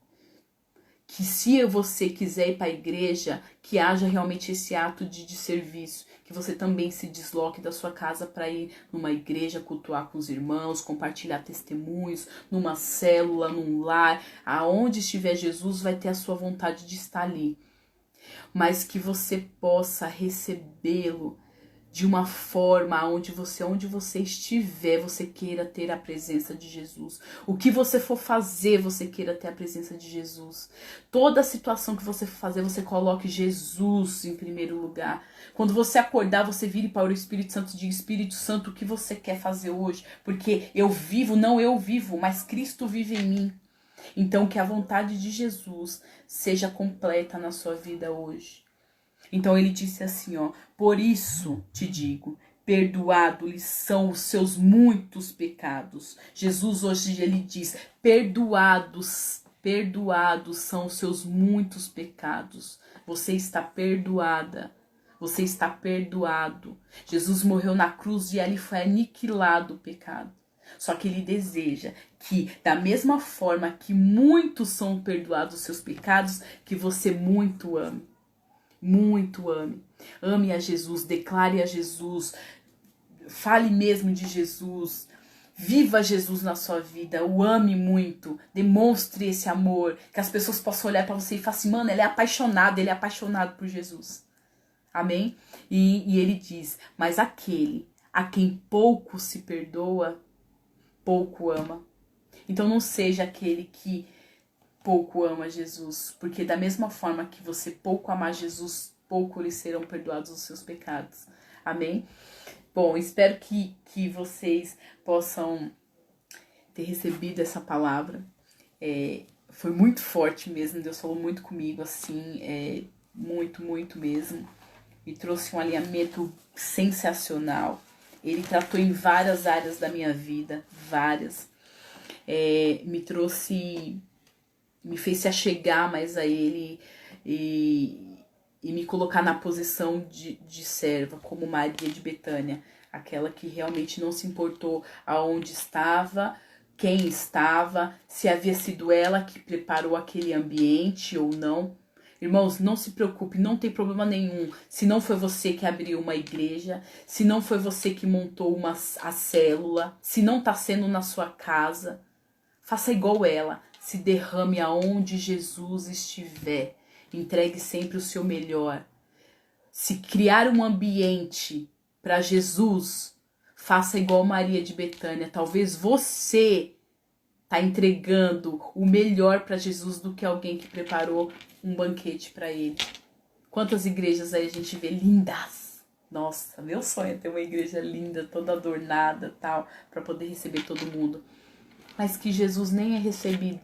Que se você quiser ir para a igreja, que haja realmente esse ato de serviço, que você também se desloque da sua casa para ir numa igreja, cultuar com os irmãos, compartilhar testemunhos, numa célula, num lar, aonde estiver Jesus vai ter a sua vontade de estar ali. Mas que você possa recebê-lo de uma forma onde você estiver, você queira ter a presença de Jesus. O que você for fazer, você queira ter a presença de Jesus. Toda situação que você for fazer, você coloque Jesus em primeiro lugar. Quando você acordar, você vire para o Espírito Santo e diga, Espírito Santo, o que você quer fazer hoje? Porque eu vivo, não eu vivo, mas Cristo vive em mim. Então que a vontade de Jesus seja completa na sua vida hoje. Então ele disse assim, ó, por isso te digo, perdoado-lhes são os seus muitos pecados. Jesus hoje ele diz, perdoados são os seus muitos pecados. Você está perdoada. Você está perdoado. Jesus morreu na cruz e ali foi aniquilado o pecado. Só que ele deseja que, da mesma forma que muitos são perdoados os seus pecados, que você muito ame. Muito ame. Ame a Jesus, declare a Jesus, fale mesmo de Jesus, viva Jesus na sua vida, o ame muito, demonstre esse amor, que as pessoas possam olhar para você e falar assim, mano, ele é apaixonado por Jesus. Amém? E ele diz, mas aquele a quem pouco se perdoa, pouco ama. Então não seja aquele que pouco ama Jesus, porque da mesma forma que você pouco amar Jesus, pouco lhe serão perdoados os seus pecados. Amém? Bom, espero que vocês possam ter recebido essa palavra. Foi muito forte mesmo, Deus falou muito comigo, assim, muito, muito mesmo. Me trouxe um alinhamento sensacional. Ele tratou em várias áreas da minha vida, várias. Me fez se achegar mais a ele e me colocar na posição de serva, como Maria de Betânia, aquela que realmente não se importou aonde estava, quem estava, se havia sido ela que preparou aquele ambiente ou não. Irmãos, não se preocupe, não tem problema nenhum. Se não foi você que abriu uma igreja, se não foi você que montou a célula, se não está sendo na sua casa, faça igual ela. Se derrame aonde Jesus estiver. Entregue sempre o seu melhor. Se criar um ambiente para Jesus, faça igual Maria de Betânia. Talvez você está entregando o melhor para Jesus do que alguém que preparou um banquete para ele. Quantas igrejas aí a gente vê lindas? Nossa, meu sonho é ter uma igreja linda, toda adornada, tal, para poder receber todo mundo. Mas que Jesus nem é recebido,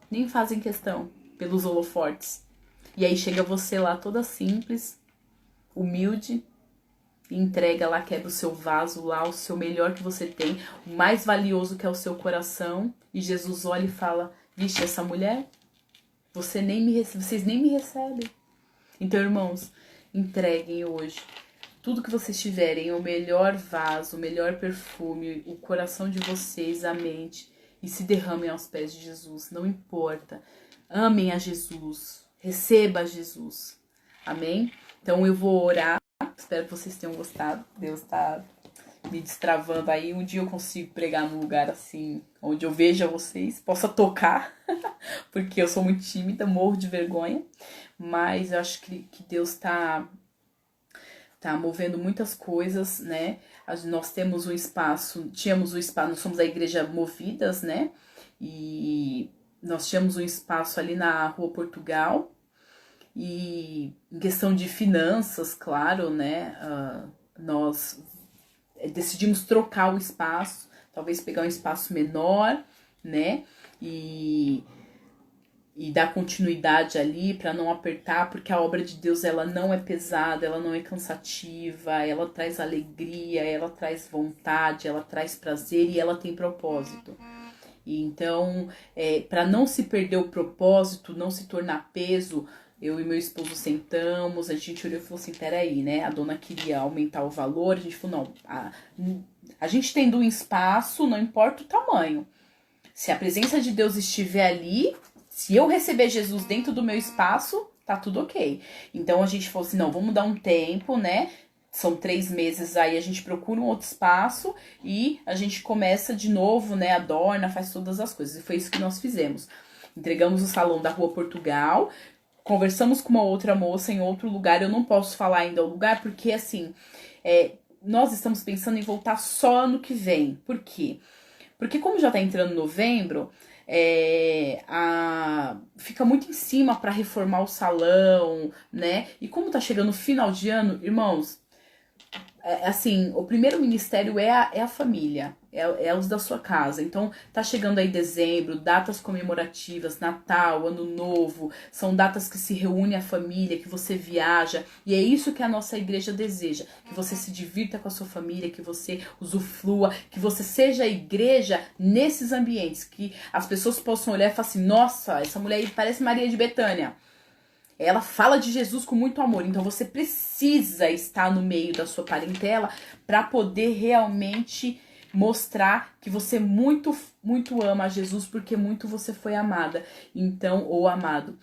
nem fazem questão pelos holofortes. E aí chega você lá toda simples, humilde, e entrega lá, quebra o seu vaso lá, o seu melhor que você tem, o mais valioso que é o seu coração, e Jesus olha e fala, vixe, essa mulher, vocês nem me recebem. Então, irmãos, entreguem hoje tudo que vocês tiverem, o melhor vaso, o melhor perfume, o coração de vocês, a mente, e se derramem aos pés de Jesus, não importa. Amem a Jesus, Receba Jesus. Amém? Então eu vou orar. Espero que vocês tenham gostado. Deus tá me destravando aí. Um dia eu consigo pregar num lugar assim, onde eu veja vocês, possa tocar, porque eu sou muito tímida, morro de vergonha. Mas eu acho que Deus tá movendo muitas coisas, né? Nós temos um espaço, tínhamos um espaço, nós somos a igreja Movidas, né? E nós tínhamos um espaço ali na Rua Portugal. E em questão de finanças, claro, né? Nós decidimos trocar o espaço, talvez pegar um espaço menor, né? E dar continuidade ali para não apertar, porque a obra de Deus ela não é pesada, ela não é cansativa, ela traz alegria, ela traz vontade, ela traz prazer e ela tem propósito. E então, para não se perder o propósito, não se tornar peso, eu e meu esposo sentamos, a gente olhou e falou assim, peraí, né? A dona queria aumentar o valor, a gente falou, não, a gente tendo um espaço, não importa o tamanho. Se a presença de Deus estiver ali, se eu receber Jesus dentro do meu espaço, tá tudo ok. Então a gente falou assim, não, vamos dar um tempo, né? São 3 meses aí, a gente procura um outro espaço e a gente começa de novo, né? Adorna, faz todas as coisas. E foi isso que nós fizemos. Entregamos o salão da Rua Portugal, conversamos com uma outra moça em outro lugar. Eu não posso falar ainda o lugar, porque assim, nós estamos pensando em voltar só ano que vem. Por quê? Porque como já tá entrando novembro, fica muito em cima para reformar o salão, né? E como tá chegando o final de ano, irmãos, assim, o primeiro ministério é a família, é os da sua casa. Então, tá chegando aí dezembro, datas comemorativas, Natal, Ano Novo, são datas que se reúne a família, que você viaja, e é isso que a nossa igreja deseja, que você se divirta com a sua família, que você usufrua, que você seja a igreja nesses ambientes, que as pessoas possam olhar e falar assim, nossa, essa mulher aí parece Maria de Betânia. Ela fala de Jesus com muito amor, então você precisa estar no meio da sua parentela para poder realmente mostrar que você muito, muito ama Jesus, porque muito você foi amada, então, ou amado.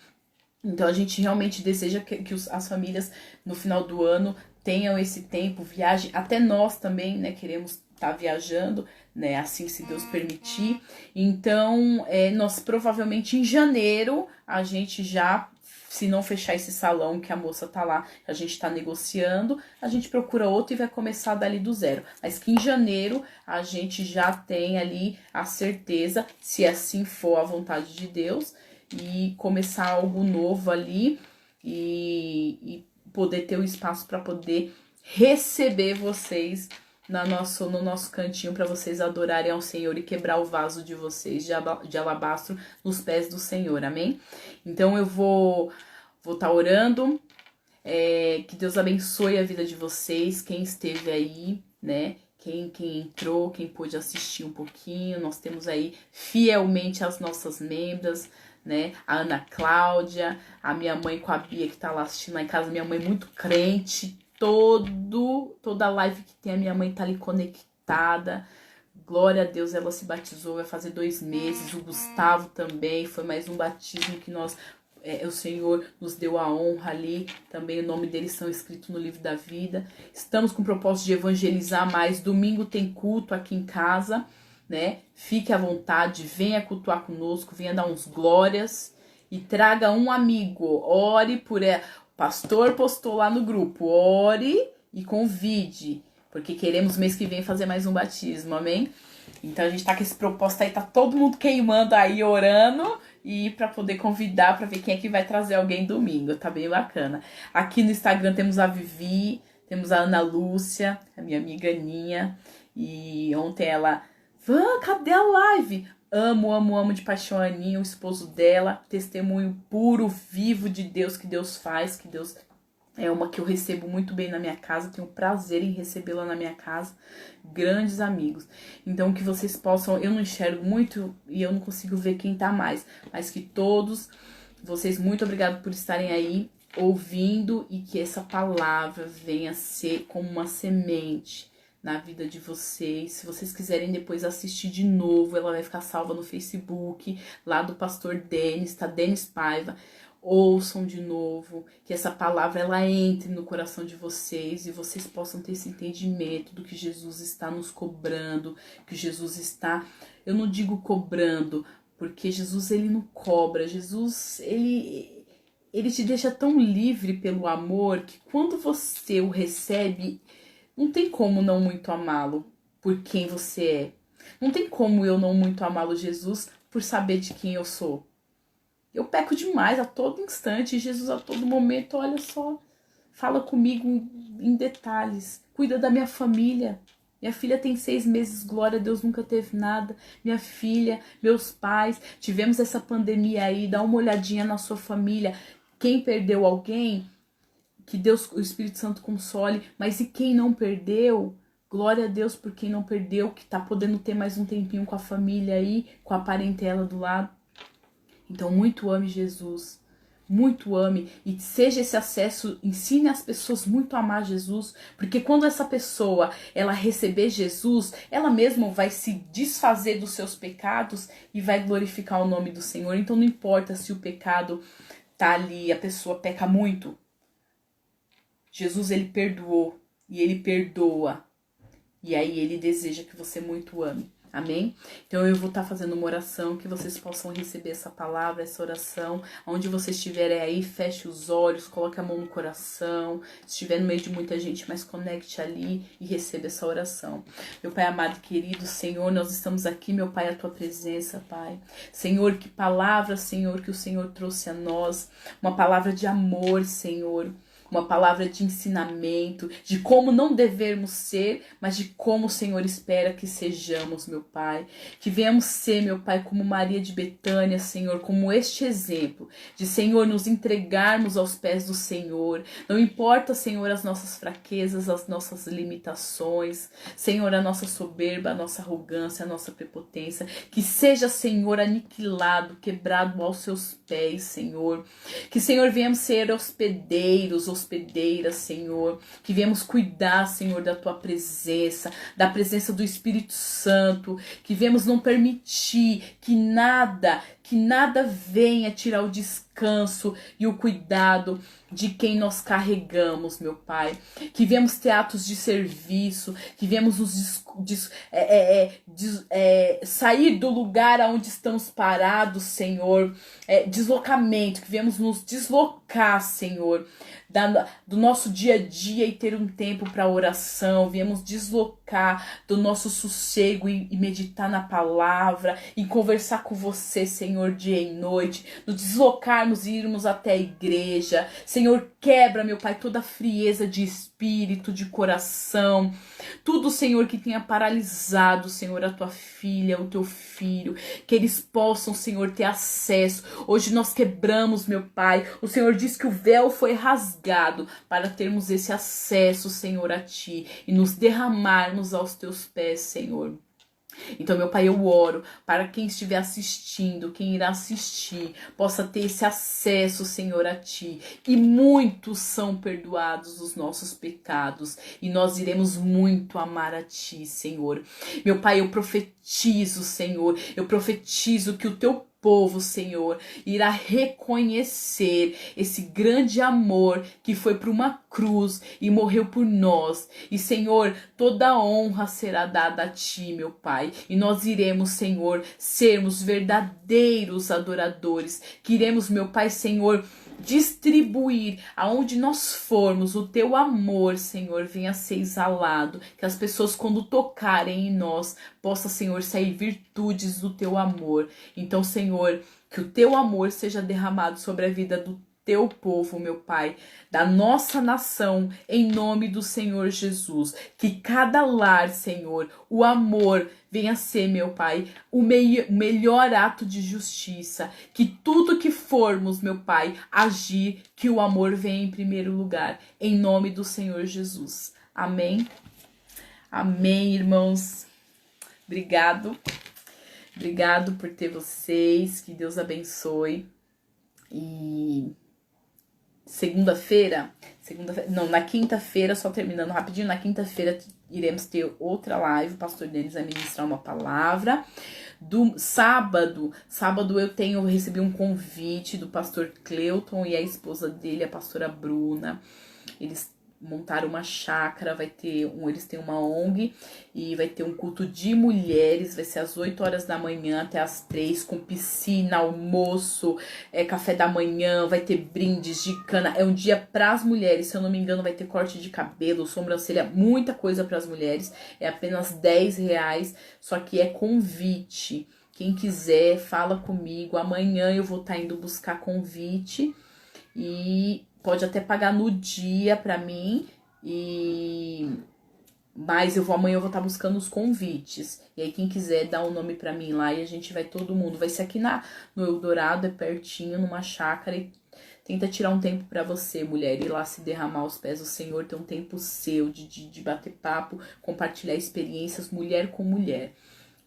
Então a gente realmente deseja que as famílias no final do ano tenham esse tempo, viagem, até nós também, né, queremos estar viajando, né, assim se Deus permitir. Então, nós provavelmente em janeiro a gente já, se não fechar esse salão que a moça tá lá, a gente tá negociando, a gente procura outro e vai começar dali do zero. Mas que em janeiro a gente já tem ali a certeza, se assim for a vontade de Deus, e começar algo novo ali e poder ter o espaço para poder receber vocês no nosso cantinho, para vocês adorarem ao Senhor e quebrar o vaso de vocês de alabastro nos pés do Senhor, amém? Então eu vou estar orando, que Deus abençoe a vida de vocês, quem esteve aí, né? Quem entrou, quem pôde assistir um pouquinho, nós temos aí fielmente as nossas membros, né? A Ana Cláudia, a minha mãe com a Bia que tá lá assistindo lá em casa, minha mãe muito crente, toda live que tem a minha mãe tá ali conectada. Glória a Deus, ela se batizou, vai fazer 2 meses. O Gustavo também, foi mais um batismo que o Senhor nos deu a honra ali. Também o nome deles estão escritos no livro da vida. Estamos com o propósito de evangelizar mais. Domingo tem culto aqui em casa, né? Fique à vontade, venha cultuar conosco, venha dar uns glórias e traga um amigo. Ore por ela. O pastor postou lá no grupo, ore e convide, porque queremos mês que vem fazer mais um batismo, amém? Então a gente tá com esse propósito aí, tá todo mundo queimando aí, orando, e para poder convidar, para ver quem é que vai trazer alguém domingo, tá bem bacana. Aqui no Instagram temos a Vivi, temos a Ana Lúcia, a minha amiga Aninha, e ontem ela, cadê a live? Amo de paixão a Aninha, o esposo dela, testemunho puro, vivo de Deus, que Deus faz, que Deus é uma que eu recebo muito bem na minha casa, tenho prazer em recebê-la na minha casa, grandes amigos. Então que vocês possam, eu não enxergo muito e eu não consigo ver quem tá mais, mas que todos vocês, muito obrigado por estarem aí ouvindo e que essa palavra venha ser como uma semente na vida de vocês. Se vocês quiserem depois assistir de novo, ela vai ficar salva no Facebook, lá do pastor Denis, tá? Denis Paiva. ouçam de novo, que essa palavra ela entre no coração de vocês e vocês possam ter esse entendimento do que Jesus está nos cobrando, que Jesus está, eu não digo cobrando, porque Jesus ele não cobra, Jesus ele te deixa tão livre pelo amor que quando você o recebe, não tem como não muito amá-lo por quem você é. Não tem como eu não muito amá-lo, Jesus, por saber de quem eu sou. Eu peco demais a todo instante, e Jesus a todo momento, olha só, fala comigo em detalhes, cuida da minha família. Minha filha tem 6 meses, glória a Deus, nunca teve nada. Minha filha, meus pais, tivemos essa pandemia aí, dá uma olhadinha na sua família. Quem perdeu alguém, que Deus, o Espírito Santo console, mas e quem não perdeu? Glória a Deus por quem não perdeu, que tá podendo ter mais um tempinho com a família aí, com a parentela do lado. Então, muito ame Jesus, muito ame e seja esse acesso, ensine as pessoas muito a amar Jesus, porque quando essa pessoa, ela receber Jesus, ela mesma vai se desfazer dos seus pecados e vai glorificar o nome do Senhor. Então, não importa se o pecado tá ali, a pessoa peca muito. Jesus, ele perdoou e ele perdoa. E aí ele deseja que você muito ame. Amém? Então eu vou estar fazendo uma oração, que vocês possam receber essa palavra, essa oração. Onde vocês estiverem aí, feche os olhos, coloque a mão no coração. Se estiver no meio de muita gente, mas conecte ali e receba essa oração. Meu Pai amado e querido, Senhor, nós estamos aqui, meu Pai, à tua presença, Pai. Senhor, que palavra, Senhor, que o Senhor trouxe a nós. Uma palavra de amor, Senhor. Uma palavra de ensinamento, de como não devemos ser, mas de como o Senhor espera que sejamos, meu Pai. Que venhamos ser, meu Pai, como Maria de Betânia, Senhor, como este exemplo, de, Senhor, nos entregarmos aos pés do Senhor. Não importa, Senhor, as nossas fraquezas, as nossas limitações, Senhor, a nossa soberba, a nossa arrogância, a nossa prepotência, que seja, Senhor, aniquilado, quebrado aos seus pés, Senhor. Que, Senhor, venhamos ser hospedeiras, Senhor, que viemos cuidar, Senhor, da tua presença, da presença do Espírito Santo, que viemos não permitir que nada venha tirar o descanso e o cuidado de quem nós carregamos, meu Pai. Que viemos ter atos de serviço, que viemos sair do lugar onde estamos parados, Senhor. Deslocamento, que viemos nos deslocar, Senhor, do nosso dia a dia e ter um tempo para oração. Viemos deslocar do nosso sossego e meditar na palavra e conversar com você, Senhor, dia e noite, nos deslocarmos e irmos até a igreja. Senhor, quebra, meu Pai, toda a frieza de espírito, de coração, tudo, Senhor, que tenha paralisado, Senhor, a tua filha, o teu filho, que eles possam, Senhor, ter acesso. Hoje nós quebramos, meu Pai, o Senhor diz que o véu foi rasgado para termos esse acesso, Senhor, a ti e nos derramarmos aos teus pés, Senhor. Então, meu Pai, eu oro para quem estiver assistindo, quem irá assistir, possa ter esse acesso, Senhor, a Ti. E muitos são perdoados os nossos pecados e nós iremos muito amar a Ti, Senhor. Meu Pai, eu profetizo, Senhor, eu profetizo que o Teu povo, Senhor, irá reconhecer esse grande amor que foi para uma cruz e morreu por nós. E, Senhor, toda honra será dada a Ti, meu Pai. E nós iremos, Senhor, sermos verdadeiros adoradores. Que iremos, meu Pai, Senhor, distribuir aonde nós formos o teu amor, Senhor, venha ser exalado, que as pessoas quando tocarem em nós possa, Senhor, sair virtudes do teu amor. Então, Senhor, que o teu amor seja derramado sobre a vida do teu povo, meu Pai, da nossa nação, em nome do Senhor Jesus. Que cada lar, Senhor, o amor venha ser, meu Pai, o melhor ato de justiça. Que tudo que formos, meu Pai, agir, que o amor venha em primeiro lugar, em nome do Senhor Jesus. Amém? Amém, irmãos. Obrigado por ter vocês, que Deus abençoe. E na quinta-feira, só terminando rapidinho, na quinta-feira iremos ter outra live, o pastor Denis vai ministrar uma palavra. Do sábado eu recebi um convite do pastor Cleuton e a esposa dele, a pastora Bruna. Eles montaram uma chácara, eles têm uma ONG e vai ter um culto de mulheres, vai ser às 8 horas da manhã até às 3, com piscina, almoço, café da manhã, vai ter brindes de cana, é um dia pras mulheres, se eu não me engano vai ter corte de cabelo, sobrancelha, muita coisa pras mulheres, é apenas R$10, só que é convite. Quem quiser, fala comigo, amanhã eu vou estar indo buscar convite e pode até pagar no dia pra mim, mas amanhã eu vou estar buscando os convites. E aí quem quiser dar um nome pra mim lá e a gente vai todo mundo. Vai ser aqui no Eldorado, é pertinho, numa chácara. E tenta tirar um tempo pra você, mulher, ir lá se derramar aos pés do Senhor. Ter um tempo seu de bater papo, compartilhar experiências, mulher com mulher.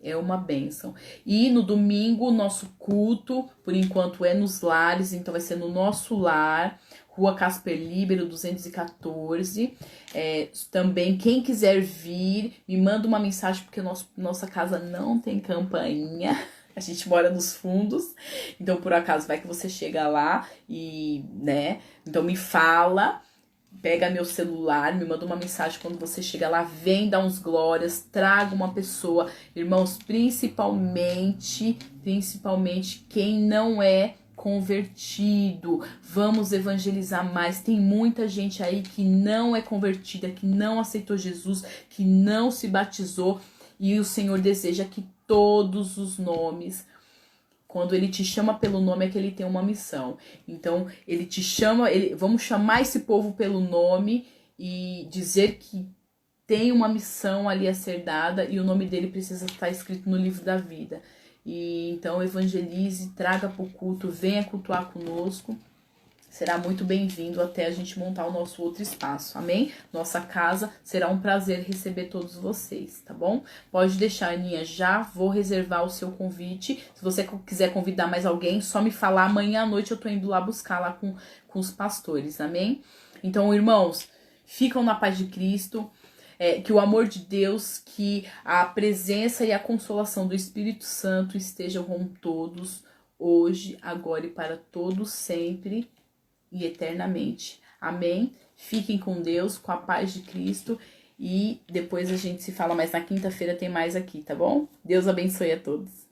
É uma bênção. E no domingo, nosso culto, por enquanto, é nos lares, então vai ser no nosso lar, Rua Casper Libero, 214. Também, quem quiser vir, me manda uma mensagem, porque nossa casa não tem campainha. A gente mora nos fundos, então por acaso vai que você chega lá e, né, então me fala. Pega meu celular, me manda uma mensagem quando você chega lá, vem dar uns glórias, traga uma pessoa, irmãos, principalmente quem não é convertido, vamos evangelizar mais. Tem muita gente aí que não é convertida, que não aceitou Jesus, que não se batizou, e o Senhor deseja que todos os nomes, quando ele te chama pelo nome, é que ele tem uma missão. Então, ele te chama, vamos chamar esse povo pelo nome e dizer que tem uma missão ali a ser dada e o nome dele precisa estar escrito no livro da vida. E então, evangelize, traga para o culto, venha cultuar conosco. Será muito bem-vindo até a gente montar o nosso outro espaço, amém? Nossa casa, será um prazer receber todos vocês, tá bom? Pode deixar, Aninha, já vou reservar o seu convite. Se você quiser convidar mais alguém, só me falar, amanhã à noite eu tô indo lá buscar lá com os pastores, amém? Então, irmãos, ficam na paz de Cristo, que o amor de Deus, que a presença e a consolação do Espírito Santo estejam com todos, hoje, agora e para todos sempre, e eternamente. Amém? Fiquem com Deus, com a paz de Cristo. E depois a gente se fala mais na quinta-feira, tem mais aqui, tá bom? Deus abençoe a todos.